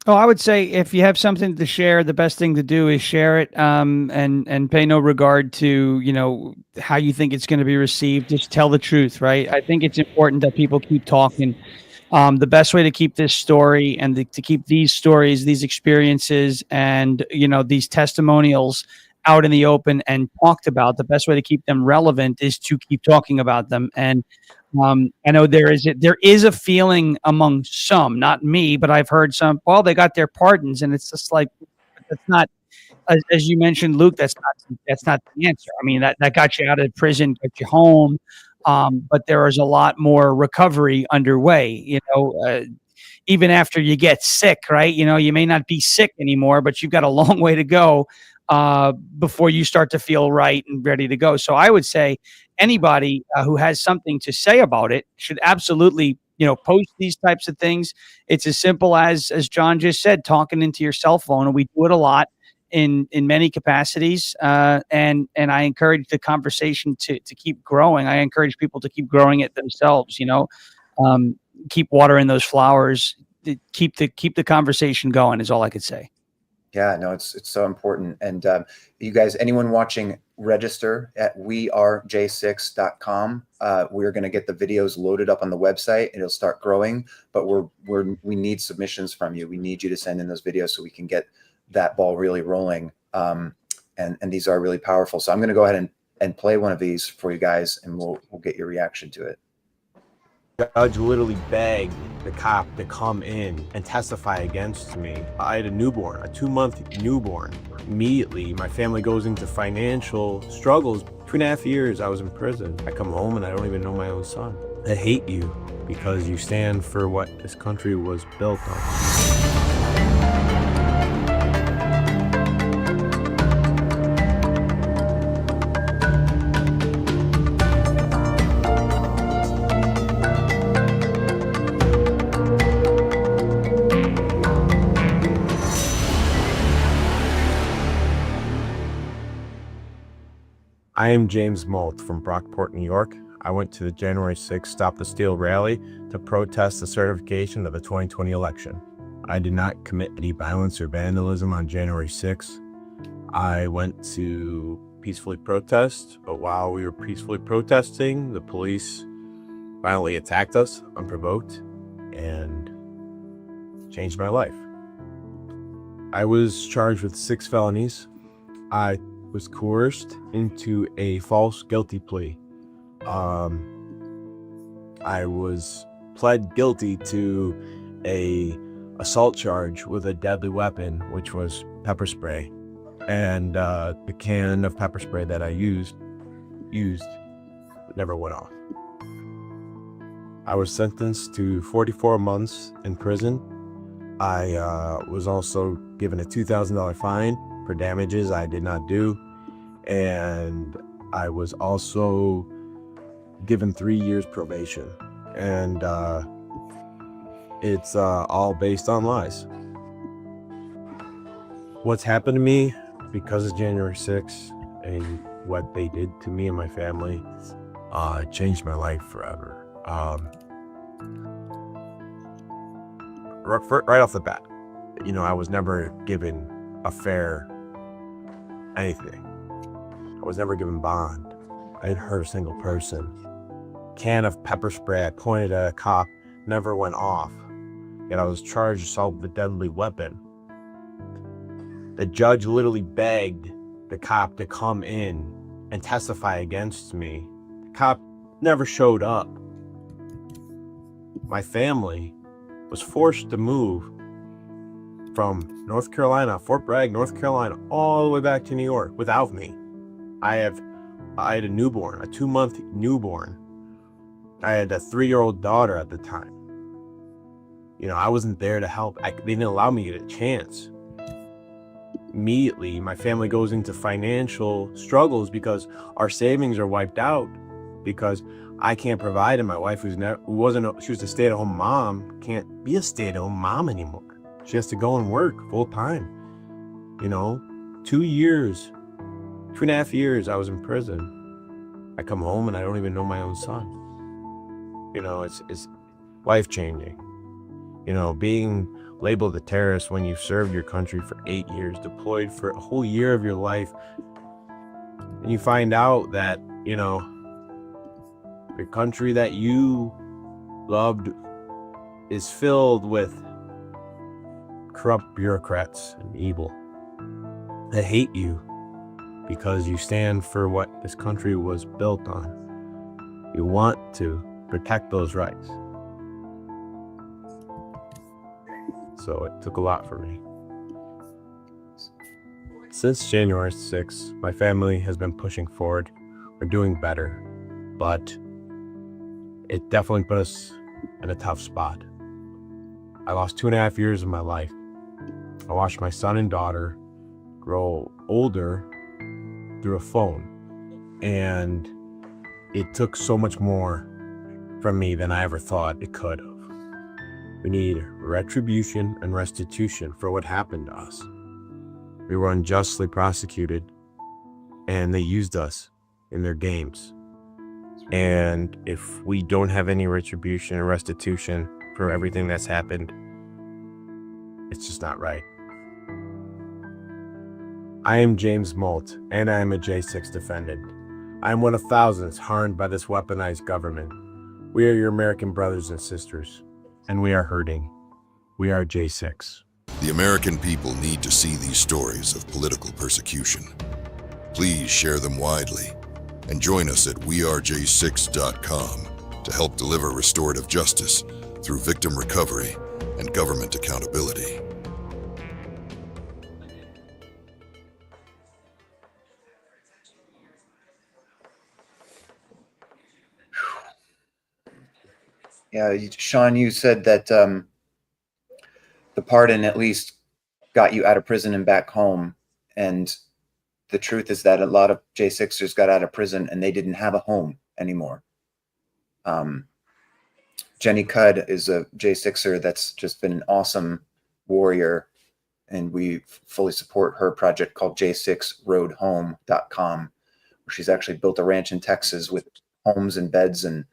Oh, I would say if you have something to share, the best thing to do is share it, and pay no regard to, how you think it's going to be received. Just tell the truth, right? I think it's important that people keep talking. The best way to keep this story and to keep these stories, these experiences, and these testimonials out in the open and talked about, the best way to keep them relevant is to keep talking about them. And I know there is a feeling among some, not me, but I've heard some, well, they got their pardons, and it's just like, that's not, as you mentioned, Luke, that's not the answer. I mean, that got you out of prison, got you home. But there is a lot more recovery underway, even after you get sick, right? You may not be sick anymore, but you've got a long way to go before you start to feel right and ready to go. So I would say anybody who has something to say about it should absolutely, post these types of things. It's as simple as John just said, talking into your cell phone, and we do it a lot in many capacities. And I encourage the conversation to keep growing. I encourage people to keep growing it themselves, keep watering those flowers, keep the conversation going is all I could say. Yeah, no, it's so important. And you guys, anyone watching, register at wearej6.com. We're going to get the videos loaded up on the website and it'll start growing, but we need submissions from you. We need you to send in those videos so we can get that ball really rolling. And these are really powerful. So I'm going to go ahead and play one of these for you guys and we'll get your reaction to it. Judge literally begged the cop to come in and testify against me. I had a newborn, a 2-month newborn. Immediately, my family goes into financial struggles. 2.5 years I was in prison. I come home and I don't even know my own son. I hate you because you stand for what this country was built on. I am James Molt from Brockport, New York. I went to the January 6th Stop the Steal rally to protest the certification of the 2020 election. I did not commit any violence or vandalism on January 6th. I went to peacefully protest, but while we were peacefully protesting, the police violently attacked us unprovoked and changed my life. I was charged with 6 felonies. I was coerced into a false guilty plea. I was pled guilty to a assault charge with a deadly weapon, which was pepper spray. And the can of pepper spray that I used never went off. I was sentenced to 44 months in prison. I was also given a $2,000 fine for damages I did not do. And I was also given 3 years probation. And it's all based on lies. What's happened to me because of January 6th and what they did to me and my family changed my life forever. Right off the bat, I was never given a fair anything. I was never given bond. I didn't hurt a single person. Can of pepper spray I pointed at a cop never went off. Yet I was charged with assault with a deadly weapon. The judge literally begged the cop to come in and testify against me. The cop never showed up. My family was forced to move from North Carolina, Fort Bragg, North Carolina, all the way back to New York without me. I had a newborn, a 2-month newborn. I had a 3-year-old daughter at the time. I wasn't there to help. They didn't allow me to get a chance. Immediately, my family goes into financial struggles because our savings are wiped out because I can't provide, and my wife, she was a stay-at-home mom, can't be a stay-at-home mom anymore. She has to go and work full time. 2 years, 2.5 years I was in prison. I come home and I don't even know my own son. It's life-changing. Being labeled a terrorist when you've served your country for 8 years, deployed for a whole year of your life, and you find out that, the country that you loved is filled with corrupt bureaucrats and evil that hate you because you stand for what this country was built on. You want to protect those rights. So it took a lot for me. Since January 6th, my family has been pushing forward. We're doing better, but it definitely put us in a tough spot. I lost 2.5 years of my life. I watched my son and daughter grow older through a phone, and it took so much more from me than I ever thought it could have. We need retribution and restitution for what happened to us. We were unjustly prosecuted, and they used us in their games. And if we don't have any retribution and restitution for everything that's happened, it's just not right. I am James Molt, and I am a J6 defendant. I am one of thousands harmed by this weaponized government. We are your American brothers and sisters, and we are hurting. We are J6. The American people need to see these stories of political persecution. Please share them widely and join us at wearej6.com to help deliver restorative justice through victim recovery and government accountability. Yeah, Sean, you said that the pardon at least got you out of prison and back home. And the truth is that a lot of J6ers got out of prison and they didn't have a home anymore. Jenny Cudd is a J6er that's just been an awesome warrior, and we fully support her project called j6roadhome.com, She's actually built a ranch in Texas with homes and beds and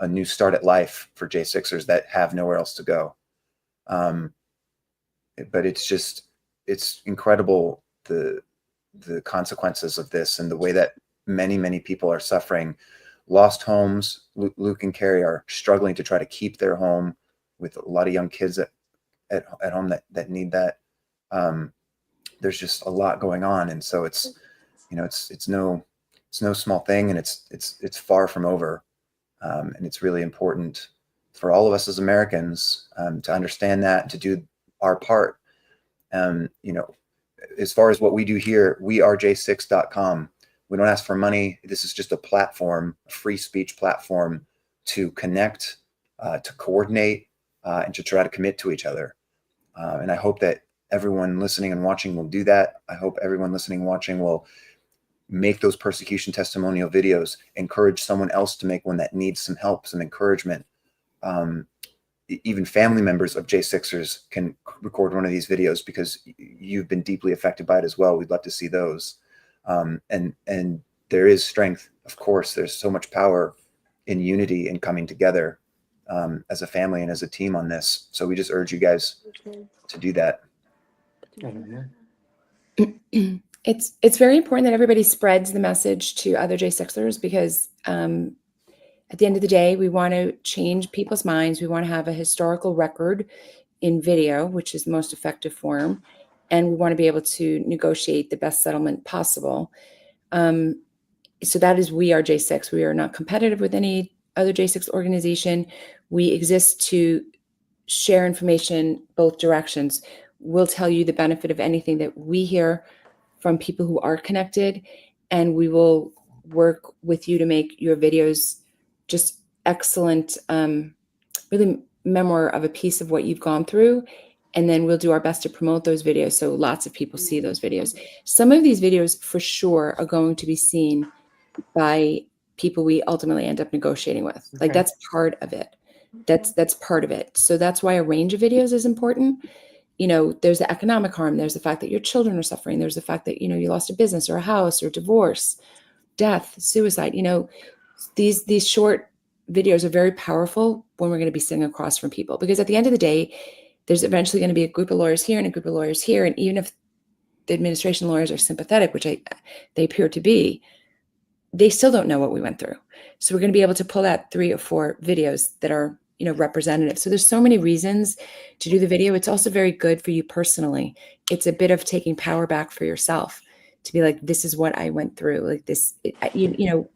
a new start at life for J6ers that have nowhere else to go. But it's incredible the consequences of this and the way that many people are suffering. Lost homes. Luke and Carrie are struggling to try to keep their home with a lot of young kids at home that need that. There's just a lot going on, and so it's no small thing, and it's far from over. And it's really important for all of us as Americans to understand that, to do our part. As far as what we do here, wearej6.com. We don't ask for money. This is just a platform, a free speech platform to connect, to coordinate, and to try to commit to each other. And I hope that everyone listening and watching will do that. I hope everyone listening and watching will make those persecution testimonial videos, encourage someone else to make one that needs some help, some encouragement. Even family members of J6ers can record one of these videos because you've been deeply affected by it as well. We'd love to see those. And there is strength, of course. There's so much power in unity and coming together as a family and as a team on this. So we just urge you guys to do that. It's very important that everybody spreads the message to other J6ers because at the end of the day, we want to change people's minds. We want to have a historical record in video, which is the most effective form. And we want to be able to negotiate the best settlement possible. So that is We Are J6. We are not competitive with any other J6 organization. We exist to share information both directions. We'll tell you the benefit of anything that we hear from people who are connected, and we will work with you to make your videos just excellent, really memoir of a piece of what you've gone through. And then we'll do our best to promote those videos so lots of people see those videos. Some of these videos for sure are going to be seen by people we ultimately end up negotiating with. Like that's part of it. That's part of it. So that's why a range of videos is important. There's the economic harm. There's the fact that your children are suffering. There's the fact that, you lost a business or a house or divorce, death, suicide. These short videos are very powerful when we're going to be sitting across from people, because at the end of the day, there's eventually going to be a group of lawyers here and a group of lawyers here. And even if the administration lawyers are sympathetic, which they appear to be, they still don't know what we went through. So we're going to be able to pull out 3 or 4 videos that are, representative. So there's so many reasons to do the video. It's also very good for you personally. It's a bit of taking power back for yourself to be like, this is what I went through. Like this, a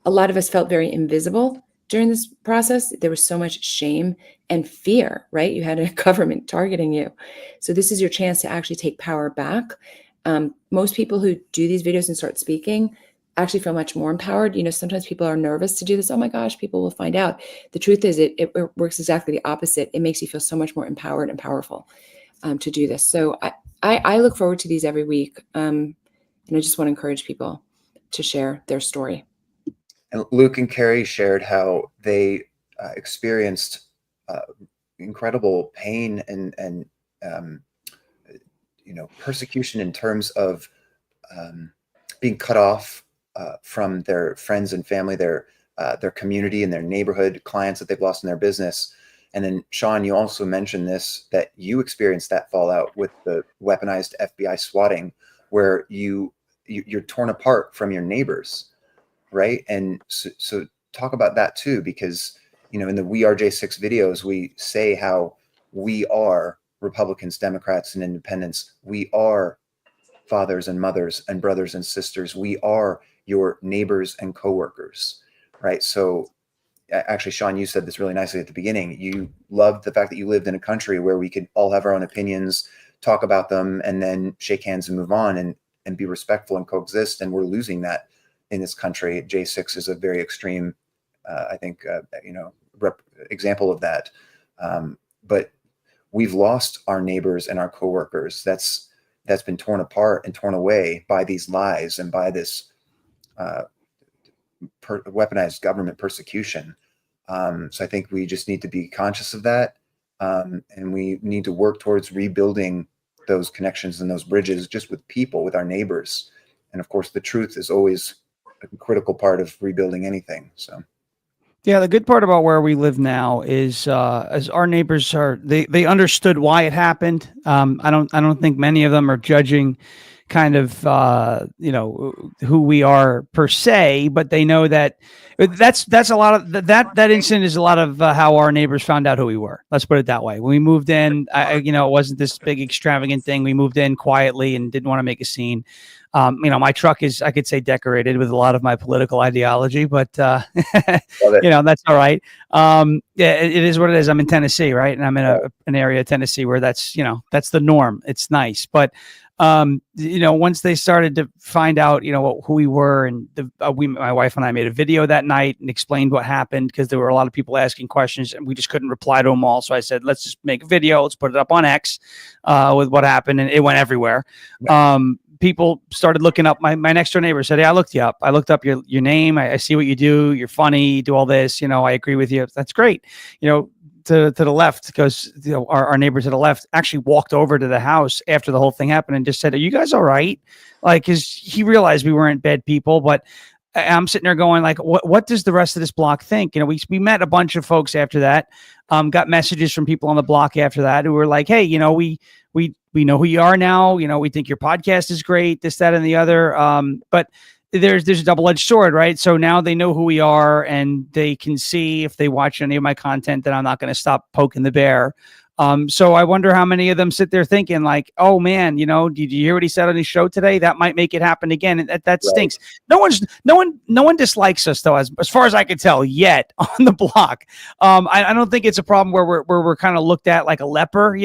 lot of us felt very invisible during this process. There was so much shame and fear, right? You had a government targeting you. So this is your chance to actually take power back. Most people who do these videos and start speaking actually feel much more empowered. Sometimes people are nervous to do this. Oh my gosh, people will find out. The truth is it works exactly the opposite. It makes you feel so much more empowered and powerful to do this. So I look forward to these every week. And I just want to encourage people to share their story. And Luke and Carrie shared how they experienced incredible pain and persecution in terms of being cut off from their friends and family, their community and their neighborhood, clients that they've lost in their business. And then Sean, you also mentioned this, that you experienced that fallout with the weaponized FBI swatting, where you're torn apart from your neighbors, right? And so talk about that too, because in the We Are J6 videos, we say how we are Republicans, Democrats, and Independents. We are fathers and mothers and brothers and sisters. We are your neighbors and coworkers, right? So actually, Sean, you said this really nicely at the beginning. You loved the fact that you lived in a country where we could all have our own opinions, talk about them, and then shake hands and move on and be respectful and coexist. And we're losing that in this country. J6 is a very extreme, I think, example of that. But we've lost our neighbors and our coworkers. That's been torn apart and torn away by these lies and by this weaponized government persecution. So I think we just need to be conscious of that. And we need to work towards rebuilding those connections and those bridges just with people, with our neighbors. And of course, the truth is always a critical part of rebuilding anything. So. Yeah, the good part about where we live now is, as our neighbors they understood why it happened. I don't think many of them are judging kind of, who we are per se, but they know that that's a lot of that incident is a lot of how our neighbors found out who we were. Let's put it that way. When we moved in, it wasn't this big extravagant thing. We moved in quietly and didn't want to make a scene. My truck is, I could say, decorated with a lot of my political ideology, but, that's all right. Yeah, it is what it is. I'm in Tennessee, right? And I'm in an area of Tennessee where that's the norm. It's nice. But, once they started to find out, who we were, and my wife and I made a video that night and explained what happened, because there were a lot of people asking questions and we just couldn't reply to them all. So I said, let's just make a video. Let's put it up on X, with what happened. And it went everywhere. People started looking up. My next door neighbor said, "Hey, I looked you up. I looked up your name. I see what you do. You're funny. You do all this. I agree with you. That's great." To the left, because our neighbor to the left actually walked over to the house after the whole thing happened and just said, "Are you guys all right?" Like, because he realized we weren't bad people. But I'm sitting there going, like, what does the rest of this block think? We met a bunch of folks after that. Got messages from people on the block after that who were like, "Hey, we know who you are now. We think your podcast is great, this, that, and the other." But there's a double-edged sword, right? So now they know who we are, and they can see, if they watch any of my content, that I'm not going to stop poking the bear. So I wonder how many of them sit there thinking, like, "Oh man, did you hear what he said on his show today? That might make it happen again." And that stinks. No one dislikes us, though, as far as I can tell, yet on the block. I don't think it's a problem where we're kind of looked at like a leper,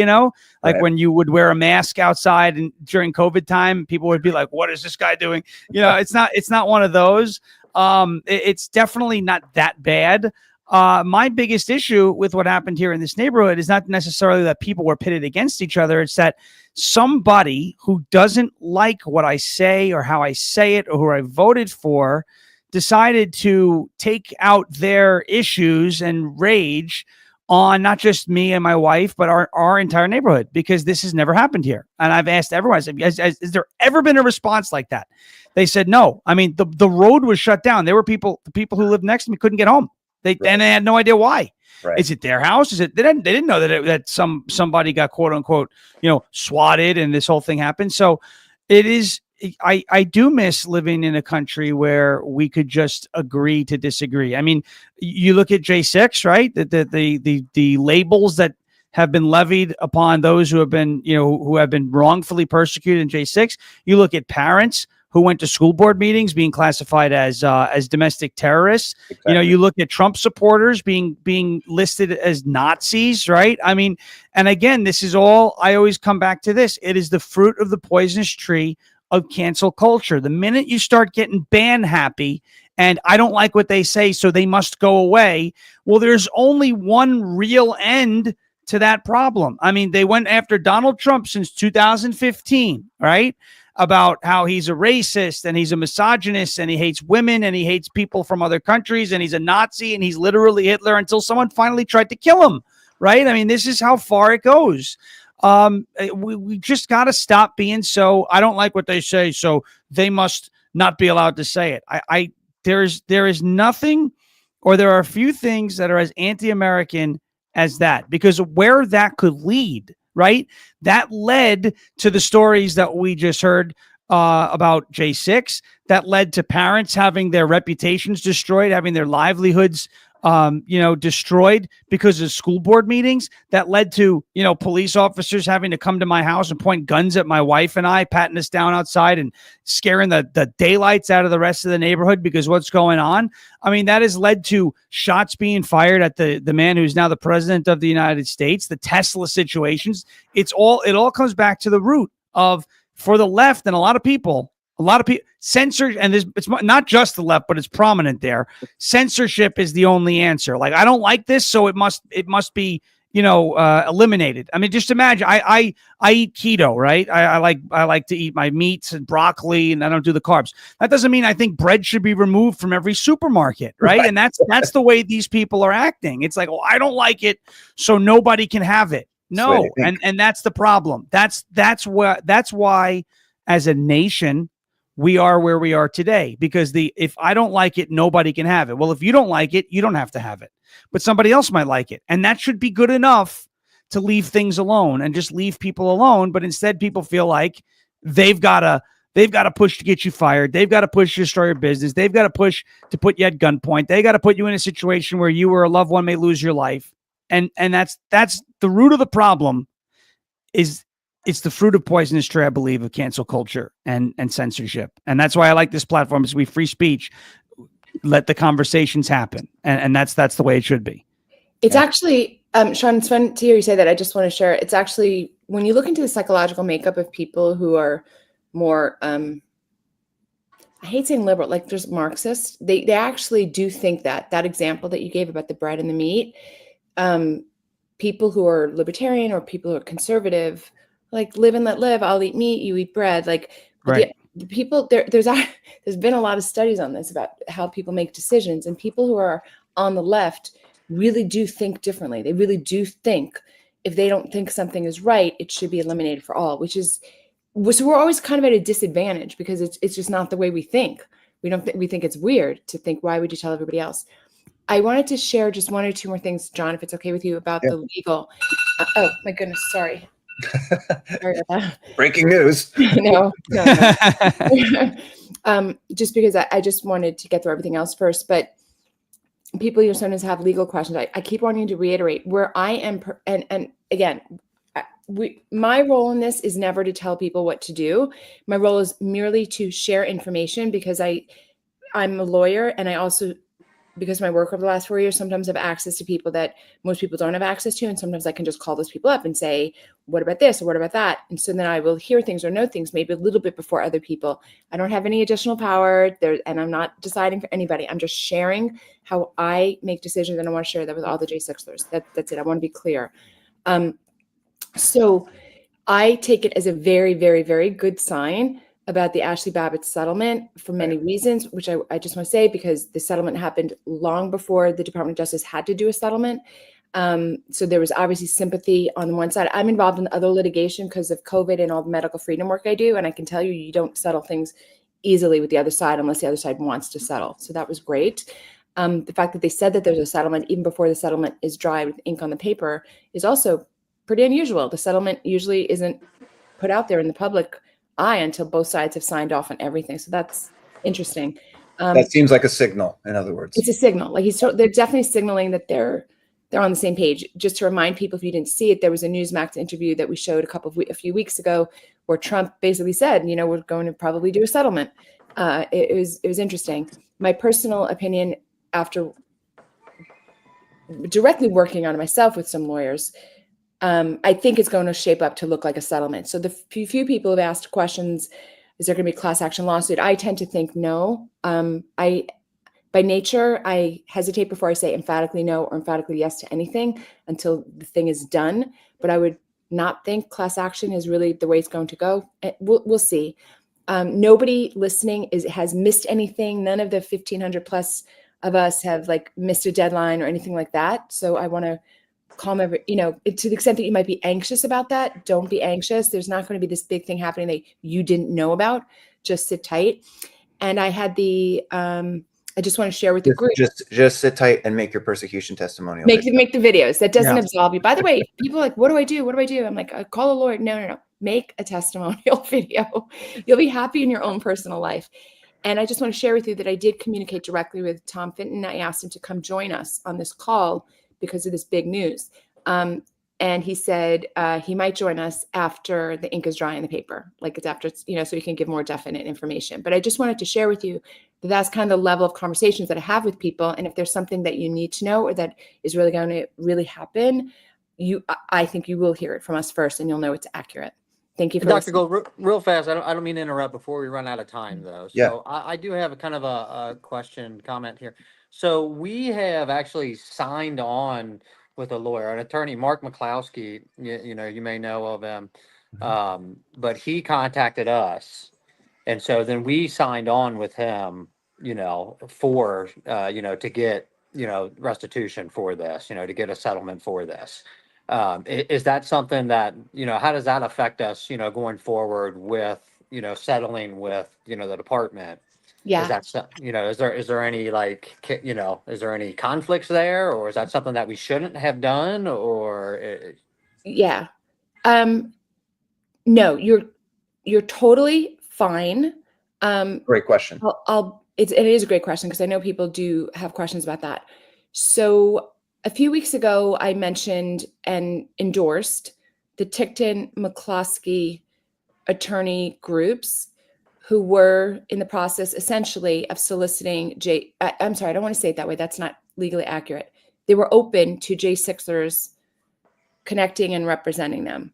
like when you would wear a mask outside and during COVID time, people would be like, "What is this guy doing?" It's not one of those. It's definitely not that bad. My biggest issue with what happened here in this neighborhood is not necessarily that people were pitted against each other. It's that somebody who doesn't like what I say or how I say it or who I voted for decided to take out their issues and rage on not just me and my wife, but our entire neighborhood, because this has never happened here. And I've asked everyone, I said, has there ever been a response like that? They said no. I mean, the road was shut down. There were the people who lived next to me couldn't get home. And they had no idea why. Right. Is it their house? Is it they didn't know that somebody got quote unquote swatted and this whole thing happened. So it is. I do miss living in a country where we could just agree to disagree. I mean, you look at J6, right? The labels that have been levied upon those who have been wrongfully persecuted in J6. You look at parents who went to school board meetings being classified as domestic terrorists. Exactly. You look at Trump supporters being listed as Nazis, right? I mean, and again, this is all, I always come back to this. It is the fruit of the poisonous tree of cancel culture. The minute you start getting ban happy and I don't like what they say, so they must go away. Well, there's only one real end to that problem. I mean, they went after Donald Trump since 2015, right? About how he's a racist and he's a misogynist and he hates women and he hates people from other countries and he's a Nazi and he's literally Hitler, until someone finally tried to kill him, right? I mean, this is how far it goes. We just got to stop being so, I don't like what they say, so they must not be allowed to say it. There is nothing, or there are a few things that are as anti-American as that, because where that could lead, right? That led to the stories that we just heard about J6, that led to parents having their reputations destroyed, having their livelihoods destroyed because of school board meetings, that led to, police officers having to come to my house and point guns at my wife and I, patting us down outside and scaring the daylights out of the rest of the neighborhood because what's going on. I mean, that has led to shots being fired at the man who's now the president of the United States, the Tesla situations. It all comes back to the root of, for the left and a lot of people, censorship, and it's not just the left, but it's prominent there. Censorship is the only answer. Like, I don't like this, so it must be, eliminated. I mean, just imagine, I eat keto, right? I like to eat my meats and broccoli, and I don't do the carbs. That doesn't mean I think bread should be removed from every supermarket, right? And that's the way these people are acting. It's like, well, I don't like it, so nobody can have it. No, and that's the problem. That's why, as a nation, we are where we are today, because if I don't like it, nobody can have it. Well, if you don't like it, you don't have to have it, but somebody else might like it. And that should be good enough to leave things alone and just leave people alone. But instead, people feel like they've got to push to get you fired. They've got to push to destroy your business. They've got to push to put you at gunpoint. They got to put you in a situation where you or a loved one may lose your life. And that's the root of the problem. It's the fruit of poisonous tree, I believe, of cancel culture and censorship. And that's why I like this platform, is we free speech, let the conversations happen. And that's the way it should be. It's actually, Sean, it's fun to hear you say that. I just want to share. It's actually, when you look into the psychological makeup of people who are more, I hate saying liberal, like there's Marxists, they actually do think that example that you gave about the bread and the meat, people who are libertarian or people who are conservative, like live and let live, I'll eat meat, you eat bread. Like Right. the people there's been a lot of studies on this about how people make decisions, and people who are on the left really do think differently. They really do think if they don't think something is right, it should be eliminated for all, so we're always kind of at a disadvantage because it's just not the way we think. We think it's weird to think, why would you tell everybody else? I wanted to share just one or two more things, John, if it's okay with you, about the legal. Oh my goodness, sorry. Sorry about that. Breaking news. No. Just because I just wanted to get through everything else first, but people sometimes have legal questions. I keep wanting to reiterate where I am, and again, my role in this is never to tell people what to do. My role is merely to share information, because I'm a lawyer, and I also, because of my work over the last 4 years, sometimes have access to people that most people don't have access to. And sometimes I can just call those people up and say, what about this or what about that? And so then I will hear things or know things maybe a little bit before other people. I don't have any additional power there, and I'm not deciding for anybody. I'm just sharing how I make decisions, and I want to share that with all the J6lers. That's it. I want to be clear. So I take it as a very, very, very good sign about the Ashley Babbitt settlement for many reasons, which I just want to say, because the settlement happened long before the Department of Justice had to do a settlement. So there was obviously sympathy on one side. I'm involved in other litigation because of COVID and all the medical freedom work I do. And I can tell you, you don't settle things easily with the other side unless the other side wants to settle. So that was great. The fact that they said that there's a settlement even before the settlement is dry with ink on the paper is also pretty unusual. The settlement usually isn't put out there in the public eye until both sides have signed off on everything. So that's interesting. That seems like a signal, in other words. It's a signal. Like they're definitely signaling that they're on the same page. Just to remind people, if you didn't see it, there was a Newsmax interview that we showed a few weeks ago where Trump basically said, we're going to probably do a settlement. It was interesting. My personal opinion, after directly working on it myself with some lawyers, I think it's going to shape up to look like a settlement. So the few people have asked questions, is there going to be a class action lawsuit? I tend to think no. By nature, I hesitate before I say emphatically no or emphatically yes to anything until the thing is done. But I would not think class action is really the way it's going to go. We'll see. Nobody listening has missed anything. None of the 1,500 plus of us have missed a deadline or anything like that. So I want to calm to the extent that you might be anxious about that, don't be anxious. There's not going to be this big thing happening that you didn't know about. Just sit tight. And I had I just want to share with the group. Just sit tight and make your persecution testimonial. Make the videos. That doesn't absolve you. By the way, people are like, what do I do? What do I do? I'm like, I call a lawyer. No. Make a testimonial video. You'll be happy in your own personal life. And I just want to share with you that I did communicate directly with Tom Fenton. I asked him to come join us on this call because of this big news. And he said he might join us after the ink is dry in the paper, it's after, so he can give more definite information. But I just wanted to share with you that that's kind of the level of conversations that I have with people. And if there's something that you need to know or that is really going to really happen, I think you will hear it from us first, and you'll know it's accurate. Thank you for Dr. Gold, real fast. I don't mean to interrupt before we run out of time, though. So Yeah. I do have a kind of a comment here. So we have actually signed on with a lawyer, an attorney, Mark McCloskey. You may know of him, but he contacted us, and so then we signed on with him. For to get restitution for this. To get a settlement for this. Is that something that how does that affect us? Going forward with settling with, the department. Yeah. Is that, is there any is there any conflicts there, or is that something that we shouldn't have done, or? Yeah. No, you're totally fine. Great question. It is a great question because I know people do have questions about that. So a few weeks ago, I mentioned and endorsed the Tickton McCloskey attorney groups who were in the process essentially of soliciting I'm sorry, I don't want to say it that way. That's not legally accurate. They were open to J6ers connecting and representing them.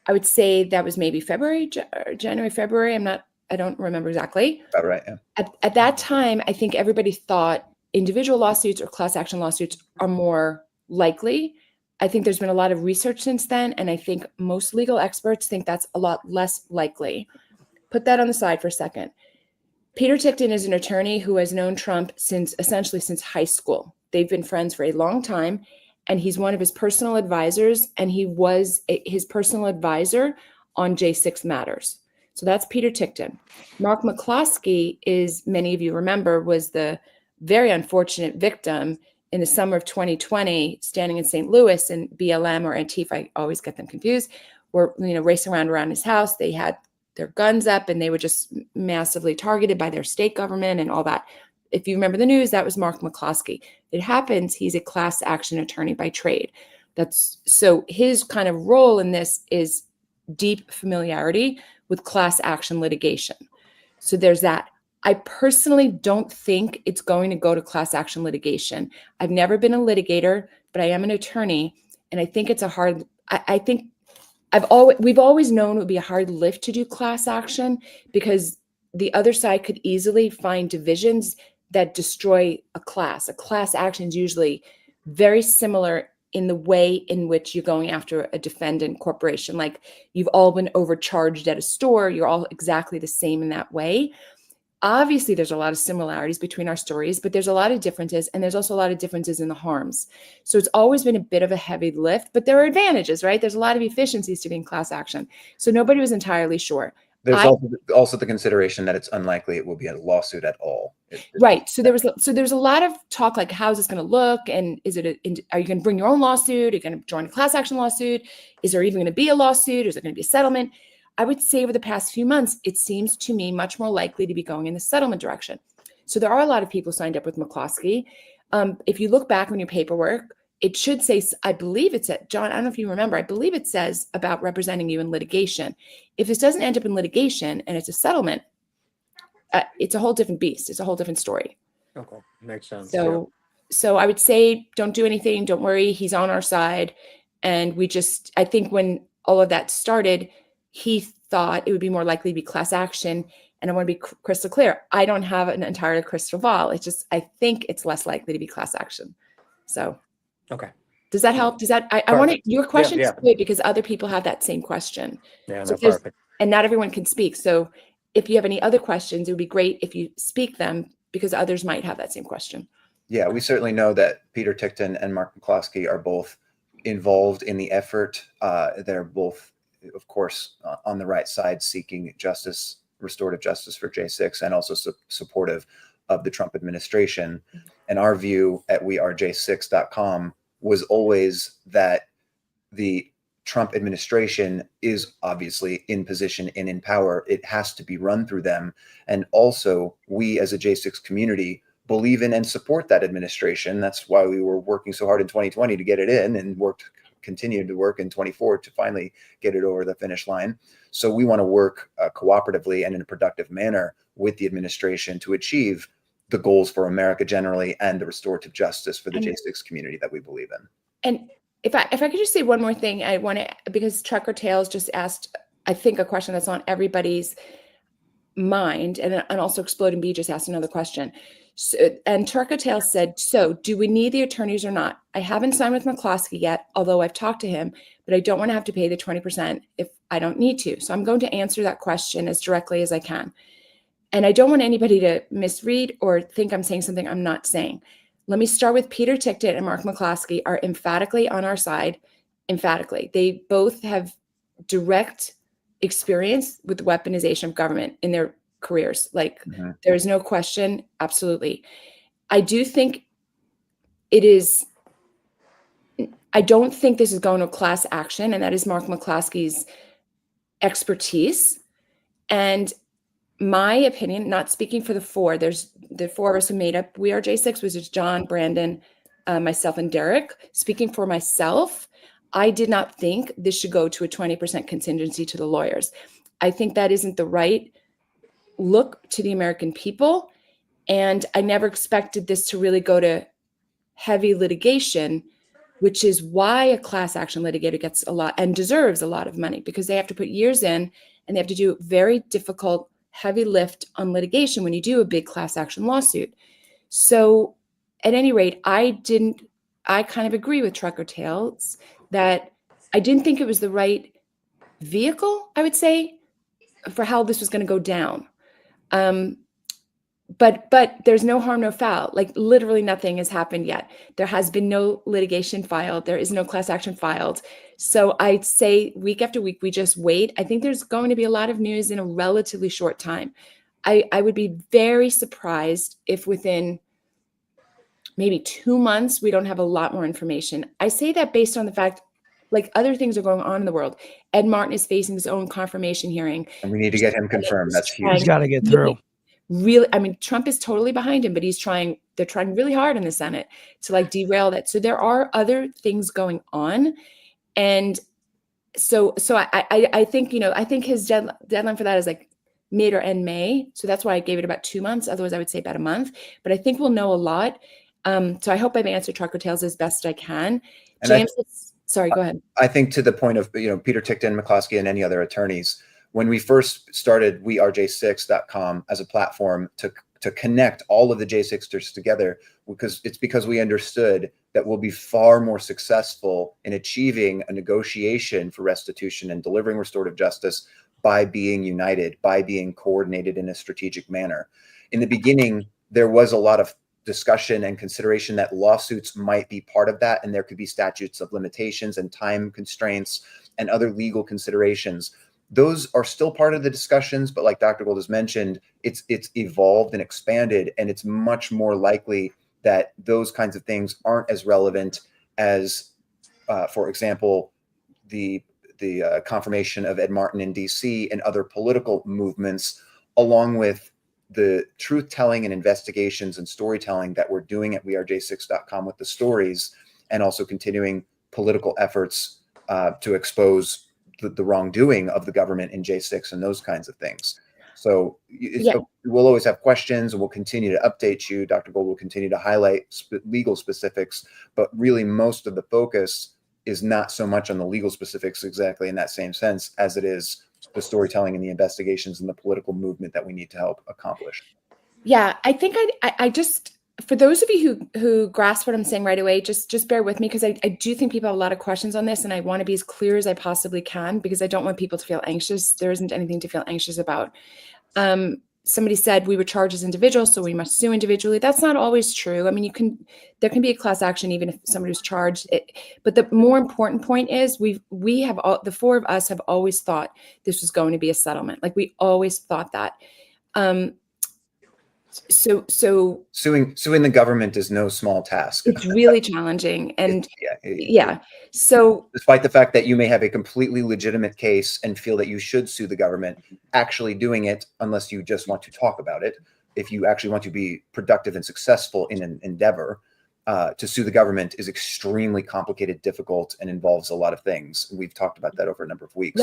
I would say that was maybe January, February. I don't remember exactly. About right. Yeah. At that time, I think everybody thought individual lawsuits or class action lawsuits are more likely. I think there's been a lot of research since then, and I think most legal experts think that's a lot less likely. Put that on the side for a second. Peter Tickton is an attorney who has known Trump since high school. They've been friends for a long time, and he's one of his personal advisors, and he was his personal advisor on J6 matters. So that's Peter Tickton. Mark McCloskey is, many of you remember, was the very unfortunate victim in the summer of 2020, standing in St. Louis, and BLM or Antifa, I always get them confused, were racing around his house. They had their guns up and they were just massively targeted by their state government and all that. If you remember the news, that was Mark McCloskey. It happens he's a class action attorney by trade. So his kind of role in this is deep familiarity with class action litigation. So there's that. I personally don't think it's going to go to class action litigation. I've never been a litigator, but I am an attorney, and I think it's a hard. I think we've always known it would be a hard lift to do class action because the other side could easily find divisions that destroy a class. A class action is usually very similar in the way in which you're going after a defendant corporation. Like you've all been overcharged at a store. You're all exactly the same in that way. Obviously, there's a lot of similarities between our stories, but there's a lot of differences, and there's also a lot of differences in the harms. So it's always been a bit of a heavy lift, but there are advantages, right? There's a lot of efficiencies to being class action. So nobody was entirely sure. There's also the consideration that it's unlikely it will be a lawsuit at all. Right. So there was a lot of talk like, how's this going to look? And are you going to bring your own lawsuit? Are you going to join a class action lawsuit? Is there even going to be a lawsuit? Is there going to be a settlement? I would say over the past few months, it seems to me much more likely to be going in the settlement direction. So there are a lot of people signed up with McCloskey. If you look back on your paperwork, it should say, I believe it said, John, I don't know if you remember, I believe it says about representing you in litigation. If this doesn't end up in litigation and it's a settlement, it's a whole different beast. It's a whole different story. Okay, makes sense. So I would say, don't do anything. Don't worry. He's on our side. And I think when all of that started, he thought it would be more likely to be class action. And I want to be crystal clear. I don't have an entire crystal ball. It's just, I think it's less likely to be class action. So. Okay. Does that help? I want your question is good because other people have that same question. Yeah, so perfect. And not everyone can speak. So if you have any other questions, it would be great if you speak them because others might have that same question. Yeah, we certainly know that Peter Tickton and Mark McCloskey are both involved in the effort. They're both, of course, on the right side seeking justice, restorative justice for J6, and also supportive of the Trump administration. And our view at wearej6.com was always that the Trump administration is obviously in position and in power. It has to be run through them. And also, we as a J6 community believe in and support that administration. That's why we were working so hard in 2020 to get it in and continued to work in 24 to finally get it over the finish line. So we want to work cooperatively and in a productive manner with the administration to achieve the goals for America generally and the restorative justice for the J6 community that we believe in. And if I could just say one more thing, I want to, because Trucker Tales just asked, I think, a question that's on everybody's mind, and also Exploding Bee just asked another question. So, and Trucker Tales said, so do we need the attorneys or not? I haven't signed with McCloskey yet, although I've talked to him, but I don't want to have to pay the 20% if I don't need to. So I'm going to answer that question as directly as I can. And I don't want anybody to misread or think I'm saying something I'm not saying. Let me start with Peter Tickton and Mark McCloskey are emphatically on our side. Emphatically. They both have direct experience with the weaponization of government in their careers. Like, Mhm. there's no question. Absolutely. I do think it is. I don't think this is going to class action, and that is Mark McCloskey's expertise. And my opinion, not speaking for the four, there's the four of us who made up We Are J6, which is John, Brandon, myself, and Derek. Speaking for myself, I did not think this should go to a 20% contingency to the lawyers. I think that isn't the right look to the American people. And I never expected this to really go to heavy litigation, which is why a class action litigator gets a lot and deserves a lot of money, because they have to put years in and they have to do very difficult, heavy lift on litigation when you do a big class action lawsuit. So at any rate, I kind of agree with Trucker Tales that I didn't think it was the right vehicle, I would say, for how this was going to go down. But there's no harm, no foul. Like, literally nothing has happened yet. There has been no litigation filed. There is no class action filed. So I'd say week after week, we just wait. I think there's going to be a lot of news in a relatively short time. I would be very surprised if within maybe 2 months, we don't have a lot more information. I say that based on the fact, like, other things are going on in the world. Ed Martin is facing his own confirmation hearing. And we need to get him confirmed. That's huge. He's got to get through. Really, I mean, Trump is totally behind him, but they're trying really hard in the Senate to like derail that. So there are other things going on. And so I think, I think his deadline for that is like mid or end May. So that's why I gave it about 2 months. Otherwise I would say about a month, but I think we'll know a lot. So I hope I've answered Trucker Tales as best I can. And James, sorry, go ahead. I think to the point of, Peter Tickton, McCloskey, and any other attorneys, when we first started wearej6.com as a platform to connect all of the J6ers together, because we understood that we'll be far more successful in achieving a negotiation for restitution and delivering restorative justice by being united, by being coordinated in a strategic manner. In the beginning, there was a lot of discussion and consideration that lawsuits might be part of that, and there could be statutes of limitations and time constraints and other legal considerations. Those are still part of the discussions, but like Dr. Gold has mentioned, it's evolved and expanded, and it's much more likely that those kinds of things aren't as relevant as, for example, the confirmation of Ed Martin in DC and other political movements, along with the truth-telling and investigations and storytelling that we're doing at wearej6.com with the stories, and also continuing political efforts to expose the wrongdoing of the government in J6 and those kinds of things. So we'll always have questions, and we'll continue to update you. Dr. Gold will continue to highlight legal specifics, but really most of the focus is not so much on the legal specifics exactly in that same sense as it is the storytelling and the investigations and the political movement that we need to help accomplish. Yeah, I think I just, for those of you who grasp what I'm saying right away, just bear with me, because I do think people have a lot of questions on this, and I want to be as clear as I possibly can, because I don't want people to feel anxious. There isn't anything to feel anxious about. Somebody said we were charged as individuals, so we must sue individually. That's not always true. I mean, there can be a class action even if somebody was charged. But the more important point is we have all, the four of us have always thought this was going to be a settlement. Like, we always thought that. So Suing the government is no small task. It's really challenging. And so despite the fact that you may have a completely legitimate case and feel that you should sue the government, actually doing it, unless you just want to talk about it, if you actually want to be productive and successful in an endeavor, to sue the government is extremely complicated, difficult, and involves a lot of things. We've talked about that over a number of weeks.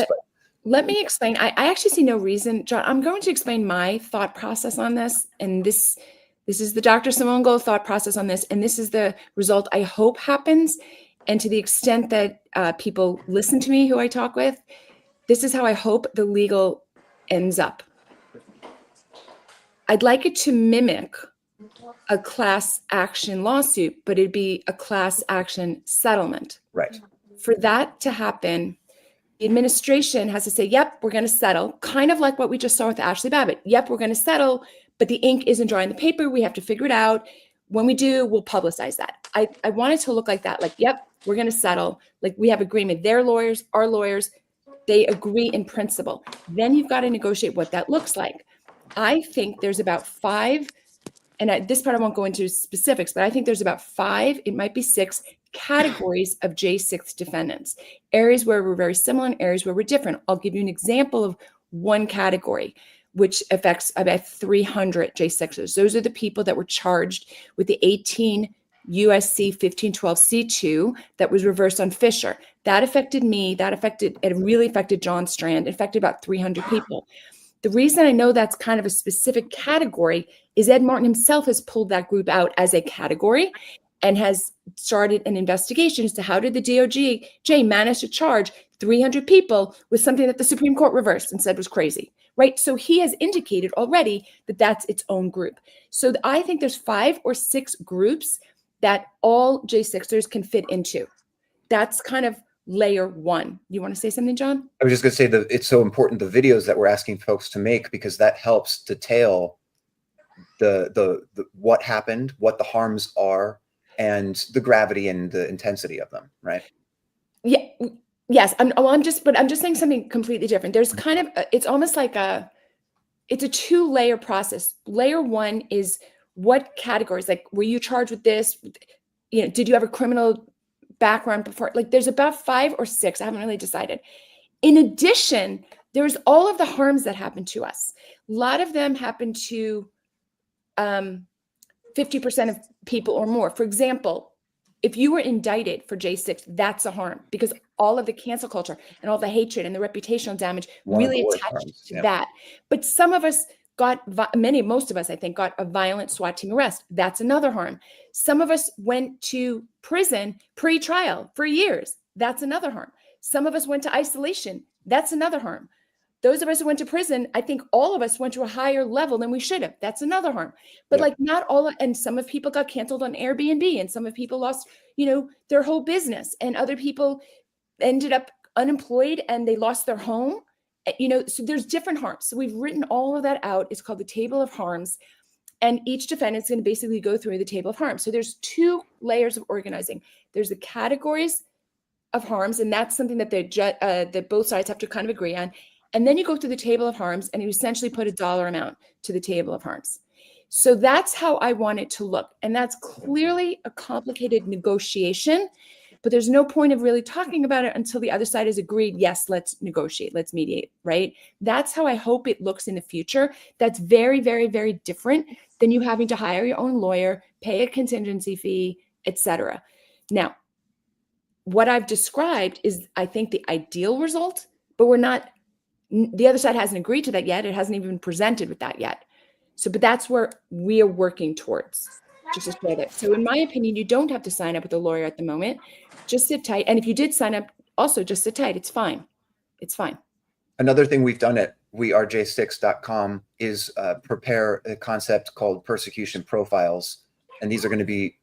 Let me explain. I actually see no reason, John. I'm going to explain my thought process on this. And this is the Dr. Simone Gold thought process on this. And this is the result I hope happens. And to the extent that people listen to me who I talk with, this is how I hope the legal ends up. I'd like it to mimic a class action lawsuit, but it'd be a class action settlement. Right. For that to happen, the administration has to say, yep, we're going to settle, kind of like what we just saw with Ashley Babbitt. Yep, we're going to settle, but the ink isn't dry in the paper. We have to figure it out. When we do, we'll publicize that. I want it to look like that. Like, yep, we're going to settle. Like, we have agreement. Their lawyers, our lawyers, They agree in principle. Then you've got to negotiate what that looks like. I think there's about 5, and this part I won't go into specifics, but I think there's about 5, it might be 6 categories of J6 defendants. Areas where we're very similar and areas where we're different. I'll give you an example of one category, which affects about 300 J6ers. Those are the people that were charged with the 18 USC 1512 C2 that was reversed on Fisher. That affected me. It really affected John Strand. It affected about 300 people. The reason I know that's kind of a specific category is Ed Martin himself has pulled that group out as a category and has started an investigation as to how did the DOJ manage to charge 300 people with something that the Supreme Court reversed and said was crazy, right? So he has indicated already that that's its own group. So I think there's 5 or 6 groups that all J6ers can fit into. That's kind of layer 1. You want to say something, John? I was just going to say that it's so important, the videos that we're asking folks to make, because that helps detail the what happened, what the harms are, and the gravity and the intensity of them, right? Yeah. Yes. I'm just saying something completely different. There's kind of, it's almost like it's a 2-layer process. Layer 1 is what categories, like, were you charged with this? You know, did you have a criminal background before? Like, there's about 5 or 6. I haven't really decided. In addition, there's all of the harms that happen to us. A lot of them happen to 50% of people or more. For example, if you were indicted for J6, that's a harm, because all of the cancel culture and all the hatred and the reputational damage really attached to that. But some of us most of us, I think, got a violent SWAT team arrest. That's another harm. Some of us went to prison pre-trial for years. That's another harm. Some of us went to isolation. That's another harm. Those of us who went to prison, I think all of us went to a higher level than we should have. That's another harm. But like, not all, and some of people got canceled on Airbnb, and some of people lost, their whole business, and other people ended up unemployed and they lost their home. So there's different harms. So we've written all of that out. It's called the table of harms. And each defendant is going to basically go through the table of harms. So there's 2 layers of organizing. There's the categories of harms, and that's something that that both sides have to kind of agree on. And then you go through the table of harms, and you essentially put a dollar amount to the table of harms. So that's how I want it to look. And that's clearly a complicated negotiation, but there's no point of really talking about it until the other side has agreed, yes, let's negotiate, let's mediate, right? That's how I hope it looks in the future. That's very, very, very different than you having to hire your own lawyer, pay a contingency fee, etc. Now, what I've described is, I think, the ideal result, but the other side hasn't agreed to that yet. It hasn't even been presented with that yet. But that's where we are working towards, just to say that. So in my opinion, you don't have to sign up with a lawyer at the moment. Just sit tight. And if you did sign up, also just sit tight. It's fine. It's fine. Another thing we've done at wearej6.com is prepare a concept called persecution profiles. And these are going to be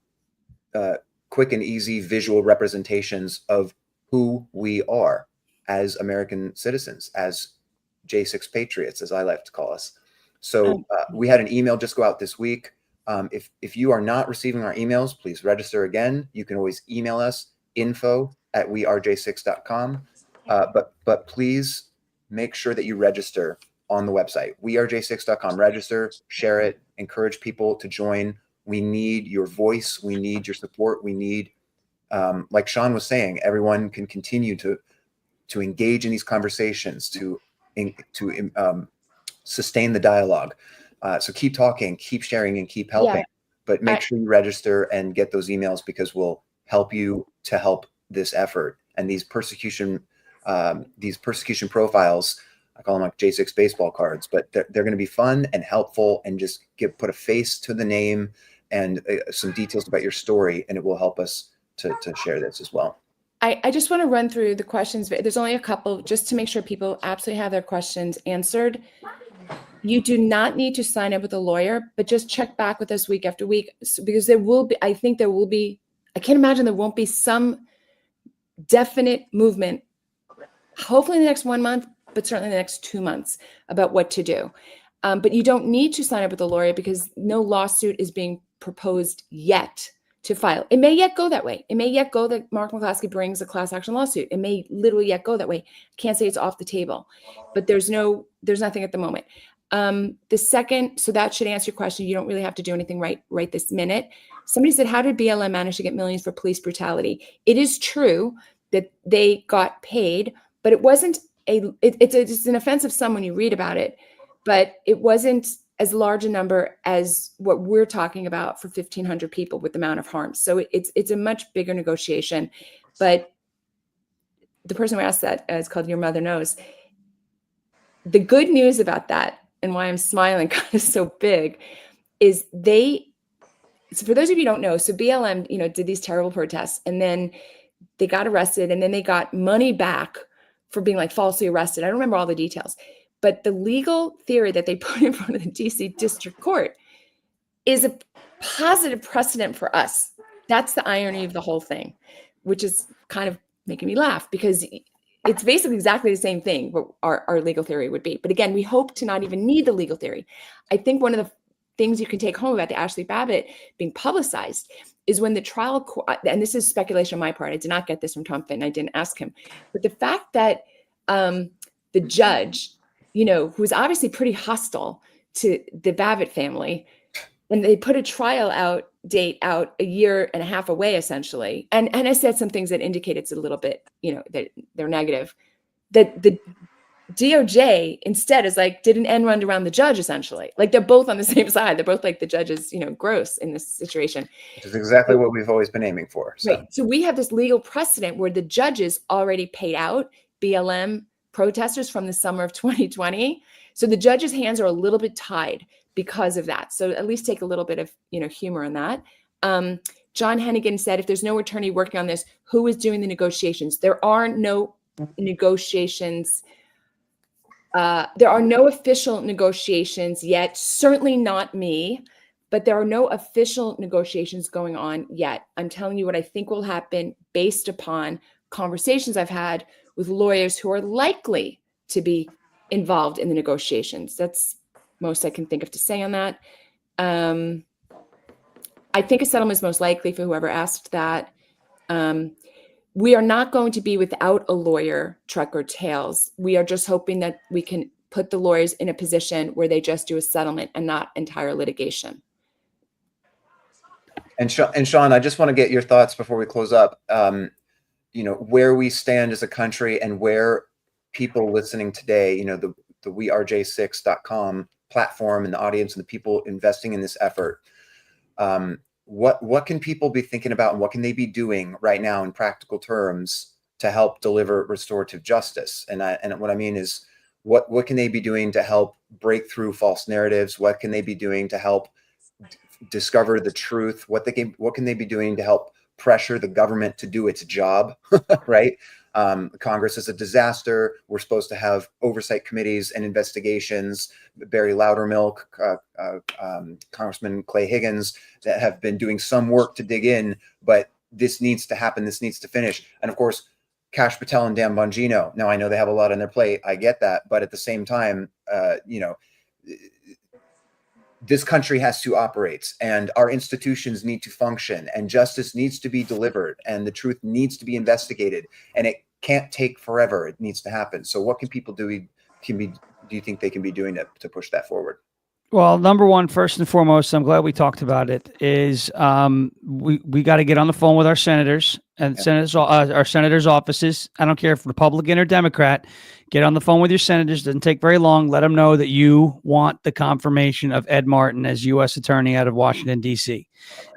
quick and easy visual representations of who we are as American citizens, as J6 patriots, as I like to call us. So we had an email just go out this week. If you are not receiving our emails, please register again. You can always email us, info@wearej6.com. But please make sure that you register on the website, wearej6.com. Register, share it, encourage people to join. We need your voice. We need your support. We need, like Sean was saying, everyone can continue to engage in these conversations, to sustain the dialogue. So keep talking, keep sharing, and keep helping. Yeah. But make sure you register and get those emails, because we'll help you to help this effort. And these persecution profiles, I call them like J6 baseball cards, but they're going to be fun and helpful, and just put a face to the name and some details about your story, and it will help us to share this as well. I just want to run through the questions. There's only a couple, just to make sure people absolutely have their questions answered. You do not need to sign up with a lawyer, but just check back with us week after week, because I can't imagine there won't be some definite movement, hopefully in the next 1 month, but certainly in the next 2 months, about what to do. But you don't need to sign up with a lawyer, because no lawsuit is being proposed yet to file. It may yet go that way. It may yet go that Mark McCloskey brings a class action lawsuit. It may literally yet go that way. I can't say it's off the table, but there's nothing at the moment. The second, so that should answer your question. You don't really have to do anything right this minute. Somebody said, how did BLM manage to get millions for police brutality? It is true that they got paid, but it wasn't it's an offensive sum when you read about it, but it wasn't as large a number as what we're talking about for 1,500 people with the amount of harm. So it's a much bigger negotiation. But the person who asked that is called Your Mother Knows. The good news about that, and why I'm smiling kind of so big, is so for those of you who don't know, so BLM, did these terrible protests, and then they got arrested, and then they got money back for being like falsely arrested. I don't remember all the details. But the legal theory that they put in front of the DC District Court is a positive precedent for us. That's the irony of the whole thing, which is kind of making me laugh because it's basically exactly the same thing what our legal theory would be. But again, we hope to not even need the legal theory. I think one of the things you can take home about the Ashley Babbitt being publicized is when the trial court, and this is speculation on my part, I did not get this from Tom Fitton, I didn't ask him, but the fact that the judge, who's obviously pretty hostile to the Babbitt family, and they put a trial date out a year and a half away, essentially. And I said some things that indicate it's a little bit, that they're negative. That the DOJ instead is like, did an end run around the judge, essentially. Like they're both on the same side. They're both like the judges, gross in this situation. Which is exactly what we've always been aiming for. So. Right. So we have this legal precedent where the judges already paid out BLM protesters from the summer of 2020. So the judge's hands are a little bit tied because of that. So at least take a little bit of, humor in that. John Hennigan said, if there's no attorney working on this, who is doing the negotiations? There are no negotiations. There are no official negotiations yet, certainly not me, but there are no official negotiations going on yet. I'm telling you what I think will happen based upon conversations I've had with lawyers who are likely to be involved in the negotiations. That's most I can think of to say on that. I think a settlement is most likely for whoever asked that. We are not going to be without a lawyer, truck or tails. We are just hoping that we can put the lawyers in a position where they just do a settlement and not entire litigation. And Sean, I just want to get your thoughts before we close up. Where we stand as a country and where people listening today, the wearej6.com platform and the audience and the people investing in this effort, what can people be thinking about and what can they be doing right now in practical terms to help deliver restorative justice? And what I mean is what can they be doing to help break through false narratives? What can they be doing to help discover the truth? What can they be doing to help pressure the government to do its job, right? Congress is a disaster. We're supposed to have oversight committees and investigations. Barry Loudermilk, Congressman Clay Higgins, that have been doing some work to dig in, but this needs to happen. This needs to finish. And of course, Kash Patel and Dan Bongino. Now, I know they have a lot on their plate. I get that. But at the same time, this country has to operate and our institutions need to function and justice needs to be delivered and the truth needs to be investigated and it can't take forever. It needs to happen. So what can people do you think they can be doing to push that forward? Well, number one, first and foremost, I'm glad we talked about it, is we got to get on the phone with our senators and our senators' offices. I don't care if Republican or Democrat. Get on the phone with your senators. Doesn't take very long. Let them know that you want the confirmation of Ed Martin as U.S. Attorney out of Washington, D.C.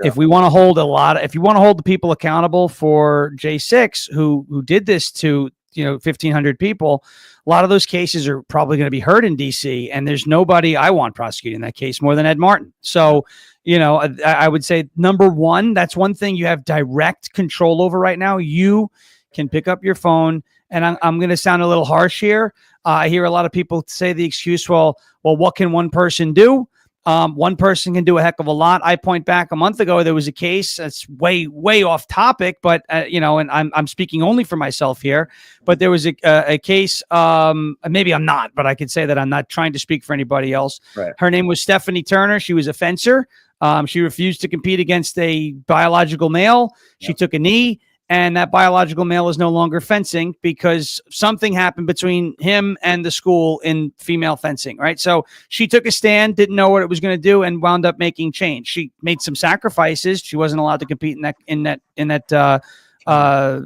Yeah. If you want to hold the people accountable for J6 who did this to 1,500 people, a lot of those cases are probably going to be heard in DC, and there's nobody I want prosecuting that case more than Ed Martin. So, I would say number one, that's one thing you have direct control over right now. You can pick up your phone, and I'm going to sound a little harsh here. I hear a lot of people say the excuse, well, what can one person do? One person can do a heck of a lot. I point back a month ago, there was a case that's way, way off topic, but, and I'm speaking only for myself here, but there was a case, maybe I'm not, but I could say that I'm not trying to speak for anybody else. Right. Her name was Stephanie Turner. She was a fencer. She refused to compete against a biological male. She took a knee, and that biological male is no longer fencing because something happened between him and the school in female fencing, right? So she took a stand, didn't know what it was going to do, and wound up making change. She made some sacrifices. She wasn't allowed to compete in that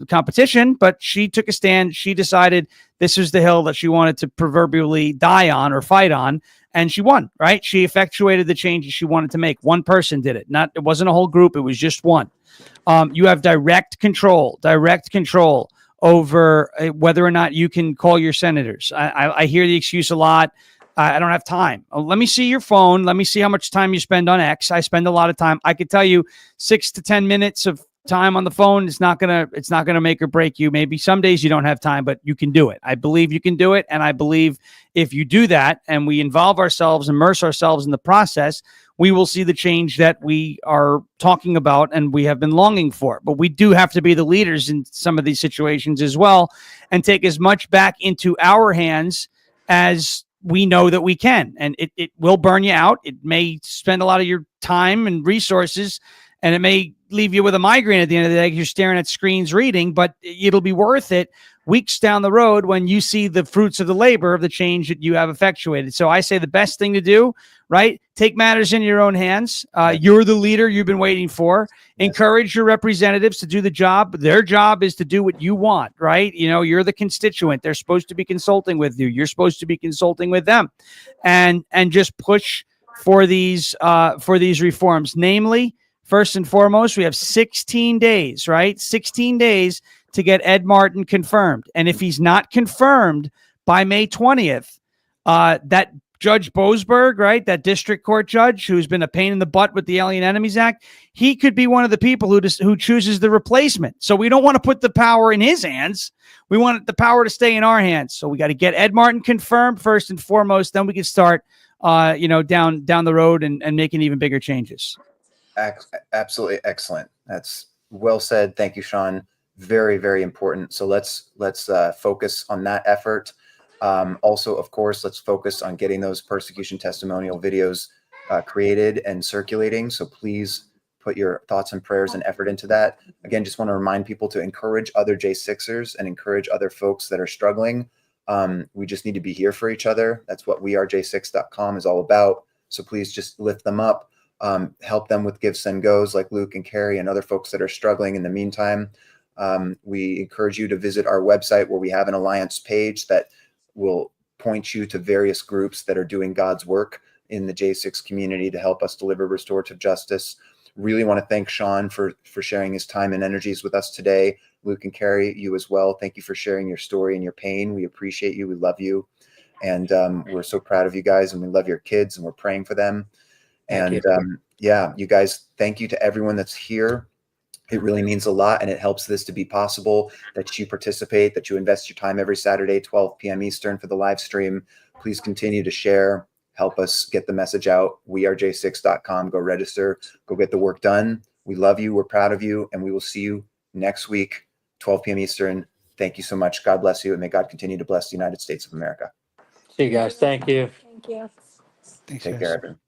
competition, but she took a stand. She decided this was the hill that she wanted to proverbially die on or fight on, and she won, right? She effectuated the changes she wanted to make. One person did it. It wasn't a whole group. It was just one. You have direct control over whether or not you can call your senators. I hear the excuse a lot. I don't have time. Let me see your phone. Let me see how much time you spend on X. I spend a lot of time. I could tell you 6 to 10 minutes of time on the phone. It's not gonna make or break you. Maybe some days you don't have time, but you can do it. I believe you can do it. And I believe if you do that and we involve ourselves, immerse ourselves in the process, we will see the change that we are talking about and we have been longing for. But we do have to be the leaders in some of these situations as well and take as much back into our hands as we know that we can. And it will burn you out. It may spend a lot of your time and resources, and it may leave you with a migraine at the end of the day because you're staring at screens reading, but it'll be worth it weeks down the road when you see the fruits of the labor of the change that you have effectuated. So I say the best thing to do, right? Take matters in your own hands. You're the leader you've been waiting for. Yes. Encourage your representatives to do the job. Their job is to do what you want, right? You know, you're the constituent. They're supposed to be consulting with you. You're supposed to be consulting with them, and just push for these reforms. Namely, first and foremost, we have 16 days, right? 16 days to get Ed Martin confirmed. And if he's not confirmed by May 20th, that Judge Boasberg, right, that district court judge who's been a pain in the butt with the Alien Enemies Act, he could be one of the people who chooses the replacement. So we don't want to put the power in his hands. We want the power to stay in our hands. So we got to get Ed Martin confirmed first and foremost. Then we can start, down the road and making even bigger changes. Absolutely excellent. That's well said. Thank you, Sean. Very, very important. So let's focus on that effort. Also, of course, let's focus on getting those persecution testimonial videos created and circulating. So please put your thoughts and prayers and effort into that. Again, just want to remind people to encourage other J6ers and encourage other folks that are struggling. We just need to be here for each other. That's what wearej6.com is all about. So please just lift them up. Help them with Give, Send, Goes like Luke and Carrie and other folks that are struggling in the meantime. We encourage you to visit our website where we have an alliance page that will point you to various groups that are doing God's work in the J6 community to help us deliver restorative justice. Really want to thank Sean for sharing his time and energies with us today. Luke and Carrie, you as well. Thank you for sharing your story and your pain. We appreciate you. We love you. And we're so proud of you guys, and we love your kids, and we're praying for them. And you guys, thank you to everyone that's here. It really means a lot, and it helps this to be possible, that you participate, that you invest your time every Saturday, 12 p.m. Eastern for the live stream. Please continue to share, help us get the message out. wearej6.com. Go register, go get the work done. We love you. We're proud of you, and we will see you next week, 12 p.m. Eastern. Thank you so much. God bless you, and may God continue to bless the United States of America. See you guys. Thank you. Thank you. Thanks, Take guys. care, everyone.